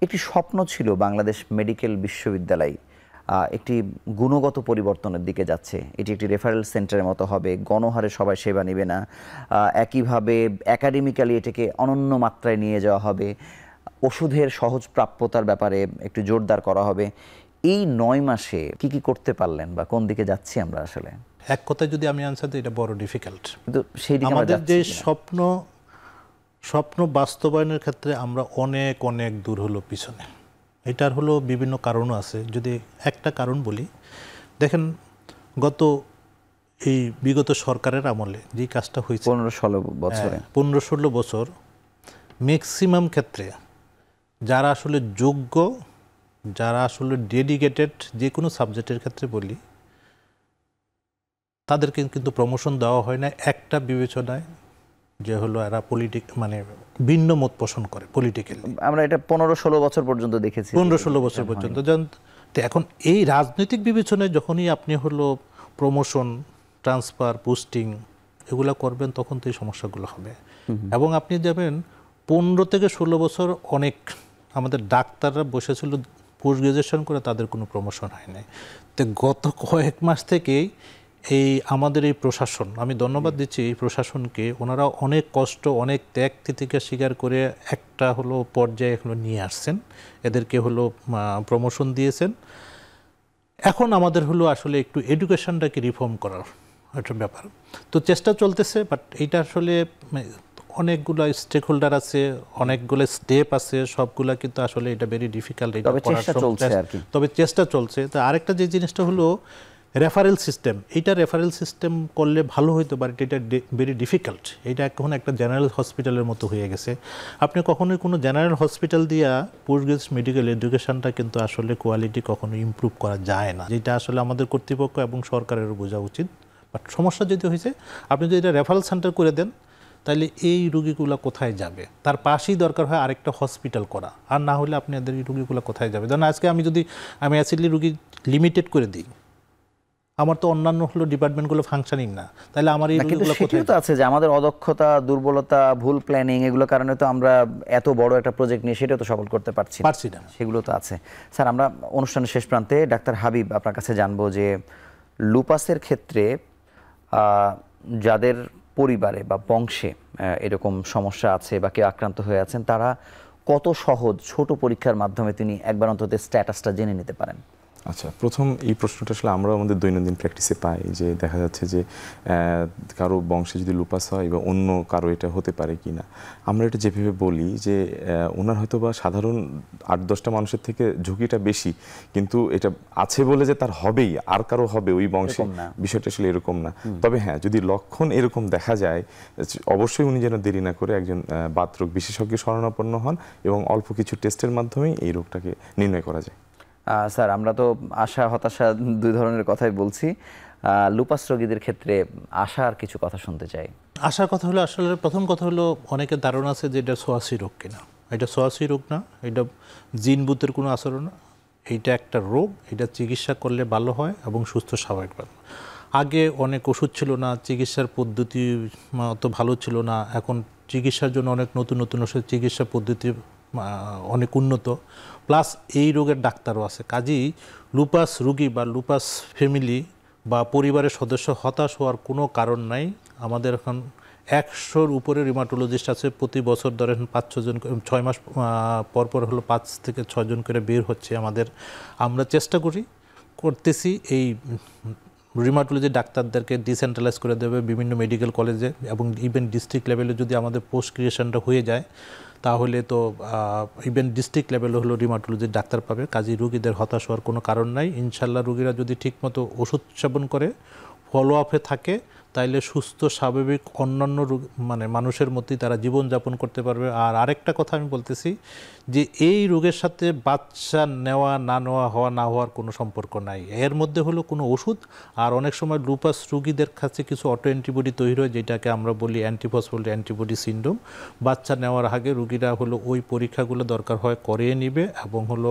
Speaker 1: একটি স্বপ্ন ছিল বাংলাদেশ মেডিকেল বিশ্ববিদ্যালয় একটি গুণগত পরিবর্তনের দিকে যাচ্ছে, এটি একটি রেফারেল সেন্টারের মতো হবে, গণহারে সবাই সেবা নেবে না, একইভাবে একাডেমিক্যালি এটাকে অনন্য মাত্রায় নিয়ে যাওয়া হবে, ওষুধের সহজ প্রাপ্যতার ব্যাপারে একটু জোরদার করা হবে। এই 9 মাসে কি কি করতে পারলেন বা কোন দিকে যাচ্ছি আমরা? আসলে
Speaker 2: এক কথায় যদি আমি আনসার দিই, এটা বড় ডিফিকাল্ট,
Speaker 1: কিন্তু সেই দিকে
Speaker 2: আমাদের যে স্বপ্ন বাস্তবায়নের ক্ষেত্রে আমরা অনেক অনেক দূর হলো পিছনে। এটার হলো বিভিন্ন কারণও আছে। যদি একটা কারণ বলি, দেখেন বিগত সরকারের আমলে যে কাজটা হয়েছে
Speaker 1: 15-16 বছরে,
Speaker 2: 15-16 বছর ম্যাক্সিমাম ক্ষেত্রে যারা আসলে যোগ্য, যারা আসলে ডেডিকেটেড, যে কোনো সাবজেক্টের ক্ষেত্রে বলি, তাদেরকে কিন্তু প্রমোশন দেওয়া হয় না একটা বিবেচনায়, যে হলো এরা মানে ভিন্ন মত পোষণ করে পলিটিক্যালি।
Speaker 1: আমরা এটা 15-16 বছর পর্যন্ত দেখেছি,
Speaker 2: 15-16 বছর পর্যন্ত। তো এখন এই রাজনৈতিক বিবেচনায় যখনই আপনি হলো প্রমোশন, ট্রান্সফার, পোস্টিং এগুলো করবেন, তখন তো এই সমস্যাগুলো হবে। এবং আপনি যাবেন 15 থেকে 16 বছর অনেক আমাদের ডাক্তাররা বসেছিল পোস্ট গ্রাজুয়েশন করে, তাদের কোনো প্রমোশন হয় নাই। তো গত কয়েক মাস থেকেই এই আমাদের এই প্রশাসন, আমি ধন্যবাদ দিচ্ছি এই প্রশাসনকে, ওনারা অনেক কষ্ট, অনেক ত্যাগ তিতিক্ষা স্বীকার করে একটা হলো পর্যায়ে হলো নিয়ে আসছেন, এদেরকে হলো প্রমোশন দিয়েছেন। এখন আমাদের হলো আসলে একটু এডুকেশনটাকে রিফর্ম করার একটা ব্যাপার, তো চেষ্টা চলতেছে। বাট এইটা আসলে অনেকগুলো স্টেক হোল্ডার আছে, অনেকগুলো স্টেপ আছে, সবগুলা কিন্তু আসলে এটা ভেরি ডিফিকাল্ট। তবে চেষ্টা চলছে। তো আরেকটা যে জিনিসটা হলো রেফারেল সিস্টেম, এইটা রেফারেল সিস্টেম করলে ভালো হইতে পারে, এটা ভেরি ডিফিকাল্ট। এটা এখন একটা জেনারেল হসপিটালের মতো হয়ে গেছে। আপনি কখনোই কোনো জেনারেল হসপিটাল দিয়া পোস্ট গ্রাজুয়েট মেডিকেল এডুকেশনটা কিন্তু আসলে কোয়ালিটি কখনো ইমপ্রুভ করা যায় না, যেটা আসলে আমাদের কর্তৃপক্ষ এবং সরকারেরও বোঝা উচিত। বাট সমস্যা যদি হয়েছে, আপনি যদি এটা রেফারেল সেন্টার করে দেন, তাহলে এই রুগীগুলো কোথায় যাবে? তার পাশেই দরকার হয় আরেকটা হসপিটাল করা, আর না হলে আপনি এদের এই রুগীগুলো কোথায় যাবে? ধরুন আজকে আমি অ্যাসিডলি রুগী লিমিটেড করে দিই, আমার তো অন্যান্য হলো ডিপার্টমেন্টগুলো ফাংশনিং না, তাহলে আমার এই রুগীগুলো কোথায়?
Speaker 1: তো আছে যে আমাদের অদক্ষতা, দুর্বলতা, ভুল প্ল্যানিং, এগুলো কারণে তো আমরা এত বড় একটা প্রজেক্ট নিয়ে সেটা তো সফল করতে পারছি না, সেগুলো তো আছে। স্যার, আমরা অনুষ্ঠানের শেষ প্রান্তে ডাক্তার হাবিব আপনার কাছে জানবো যে লুপাসের ক্ষেত্রে যাদের পরিবারে বা বংশে এরকম সমস্যা আছে বা কেউ আক্রান্ত হয়ে আছেন, তারা কত সহজ ছোট পরীক্ষার মাধ্যমে তিনি একবার অন্তত স্ট্যাটাসটা জেনে নিতে পারেন?
Speaker 3: আচ্ছা, প্রথম এই প্রশ্নটা আসলে আমরাও আমাদের দৈনন্দিন প্র্যাকটিসে পাই, যে দেখা যাচ্ছে যে কারো বংশে যদি লুপাস হয় বা অন্য কারো এটা হতে পারে কি না। আমরা এটা যেভাবে বলি যে ওনার হয়তো বা সাধারণ 8-10টা মানুষের থেকে ঝুঁকিটা বেশি, কিন্তু এটা আছে বলে যে তার হবেই, আর কারো হবে ওই বংশে, বিষয়টা আসলে এরকম না। তবে হ্যাঁ, যদি লক্ষণ এরকম দেখা যায়, অবশ্যই উনি যেন দেরি না করে একজন বাতরোগ বিশেষজ্ঞ শরণাপন্ন হন এবং অল্প কিছু টেস্টের মাধ্যমেই এই রোগটাকে নির্ণয় করা যায়।
Speaker 1: স্যার, আমরা তো আশা হতাশা দুই ধরনের কথাই বলছি, লুপাস রোগীদের ক্ষেত্রে আশার কিছু কথা শুনতে চাই।
Speaker 2: আশার কথা হলো, আসলে প্রথম কথা হলো অনেকের ধারণা আছে যে এটা সোয়াসি রোগ কিনা। এটা সোয়াসি রোগ না, এটা জিন বুতের কোনো আচরণ না, এইটা একটা রোগ, এটা চিকিৎসা করলে ভালো হয় এবং সুস্থ স্বাভাবিক ভালো। আগে অনেক ওষুধ ছিল না, চিকিৎসার পদ্ধতি অত ভালো ছিল না, এখন চিকিৎসার জন্য অনেক নতুন নতুন ওষুধ, চিকিৎসা পদ্ধতি অনেক উন্নত, প্লাস এই রোগের ডাক্তারও আছে। কাজেই লুপাস রোগী বা লুপাস ফ্যামিলি বা পরিবারের সদস্য হতাশ হওয়ার কোনো কারণ নাই। আমাদের এখন 100-র উপরে রিমাটোলজিস্ট আছে, প্রতি বছর ধরেন 5-6 জন, 6 মাস পর পর হলো 5 থেকে 6 জন করে বের হচ্ছে। আমরা চেষ্টা করতেছি এই রিমাটোলজি ডাক্তারদেরকে ডিসেন্ট্রালাইজ করে দেবে বিভিন্ন মেডিকেল কলেজে, এবং ইভেন ডিস্ট্রিক্ট লেভেলে যদি আমাদের পোস্ট ক্রিয়েশনটা হয়ে যায়, তাহলে তো ইভেন ডিস্ট্রিক্ট লেভেলে হলো রিমাটোলজির ডাক্তার পাবে। কাজী রুগীদের হতাশ হওয়ার কোনো কারণ নাই। ইনশাল্লাহ রুগীরা যদি ঠিকমতো ওষুধ সেবন করে, ফলো আপে থাকে, তাইলে সুস্থ স্বাভাবিক অন্যান্য মানে মানুষের মধ্যেই তারা জীবনযাপন করতে পারবে। আর আরেকটা কথা আমি বলতেছি যে এই রোগের সাথে বাচ্চা নেওয়া না নেওয়া, হওয়া না হওয়ার কোনো সম্পর্ক নাই। এর মধ্যে হলো কোনো ওষুধ, আর অনেক সময় লুপাস রোগীদের কাছে কিছু অটো অ্যান্টিবডি তৈরি হয়, যেটাকে আমরা বলি অ্যান্টিফসফোলিড অ্যান্টিবডি সিন্ড্রোম। বাচ্চা নেওয়ার আগে রুগীরা হলো ওই পরীক্ষাগুলো দরকার হয় করিয়ে নিবে, এবং হলো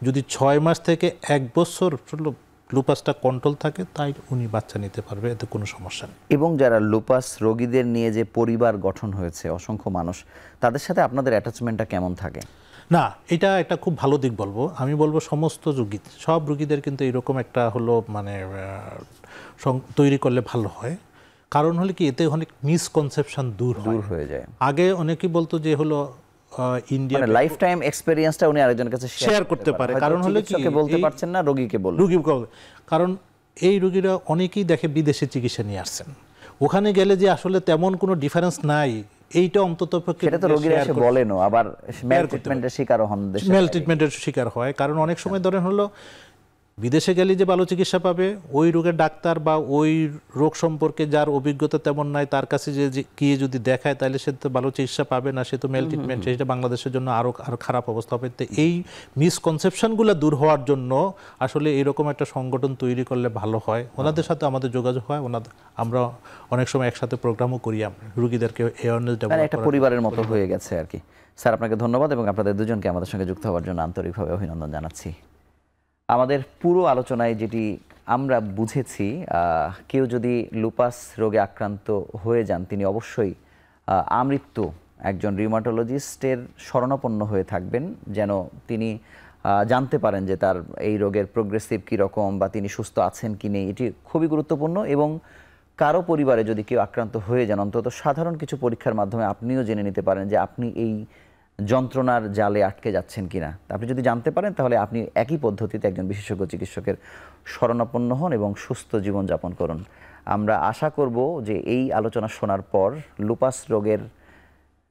Speaker 2: যদি 6 মাস থেকে 1 বছর হলো লুপাসটা কন্ট্রোল থাকে, তাই উনি বাচ্চা নিতে পারবে, এতে কোনো সমস্যা নেই।
Speaker 1: এবং যারা লুপাস রোগীদের নিয়ে যে পরিবার গঠন হয়েছে অসংখ্য মানুষ, তাদের সাথে আপনাদের অ্যাটাচমেন্টটা কেমন থাকে?
Speaker 2: না, এটা একটা খুব ভালো দিক বলবো। আমি বলবো সমস্ত রোগী, সব রোগীদের কিন্তু এরকম একটা হলো মানে তৈরি করলে ভালো হয়। কারণ হলে কি, এতে অনেক মিসকনসেপশন দূর হয়ে যায়। আগে অনেকেই বলতো যে হলো ইন্ডিয়া
Speaker 1: লাইফ টাইম এক্সপেরিয়েন্সটা উনি আরেকজনের কাছে
Speaker 2: শেয়ার করতে পারে। কারণ হলে কি,
Speaker 1: বলতে পারছেন না, রোগীকে বলুন।
Speaker 2: কারণ এই রোগীরা অনেকেই দেখে বিদেশে চিকিৎসা নিয়ে আসছেন, ওখানে গেলে যে আসলে তেমন কোনো ডিফারেন্স নাই, এইটা অন্তত
Speaker 1: সেটা তো রোগীরা এসে বলেনও, আবার ম্যাল ট্রিটমেন্টের শিকার হন,
Speaker 2: ম্যাল ট্রিটমেন্টের শিকার হয়। কারণ অনেক সময় ধরেন হলো বিদেশে গেলে যে ভালো চিকিৎসা পাবে, ওই রোগের ডাক্তার বা ওই রোগ সম্পর্কে যার অভিজ্ঞতা তেমন নাই তার কাছে গিয়ে যদি দেখায় তাহলে সে তো ভালো চিকিৎসা পাবে না, সে তো মেল ট্রিটমেন্ট, সেটা বাংলাদেশের জন্য আরও খারাপ অবস্থা হবে। তো এই মিসকনসেপশনগুলো দূর হওয়ার জন্য আসলে এরকম একটা সংগঠন তৈরি করলে ভালো হয়। ওনাদের সাথে আমাদের যোগাযোগ হয়, আমরা অনেক সময় একসাথে প্রোগ্রামও করি, রুগীদেরকে অ্যাওয়ারনেস ডেভেলপ
Speaker 1: একটা পরিবারের মতো হয়ে গেছে আর কি। স্যার আপনাকে ধন্যবাদ এবং আপনাদের দুজনকে আমাদের সঙ্গে যুক্ত হওয়ার জন্য আন্তরিকভাবে অভিনন্দন জানাচ্ছি। আমাদের পুরো আলোচনায় যেটি আমরা বুঝেছি, কেউ যদি লুপাস রোগে আক্রান্ত হয়ে যান তিনি অবশ্যই আমৃত্যু একজন রিউমাটোলজিস্টের শরণাপন্ন হয়ে থাকবেন, যেন তিনি জানতে পারেন যে তার এই রোগের প্রোগ্রেসিভ কীরকম বা তিনি সুস্থ আছেন কি নেই। এটি খুবই গুরুত্বপূর্ণ। এবং কারো পরিবারে যদি কেউ আক্রান্ত হয়ে যান, অন্তত সাধারণ কিছু পরীক্ষার মাধ্যমে আপনিও জেনে নিতে পারেন যে আপনি এই যন্ত্রণার জালে আটকে যাচ্ছেন কিনা। আপনি যদি জানতে পারেন তাহলে আপনি একই পদ্ধতিতে একজন বিশেষজ্ঞ চিকিৎসকের শরণাপন্ন হন এবং সুস্থ জীবনযাপন করুন। আমরা আশা করব যে এই আলোচনা শোনার পর লুপাস রোগের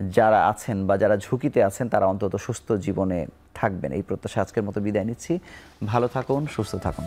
Speaker 1: যারা আছেন বা যারা ঝুঁকিতে আছেন তারা অন্তত সুস্থ জীবনে থাকবেন। এই প্রত্যাশা আজকের মতো বিদায় নিচ্ছি। ভালো থাকুন, সুস্থ থাকুন।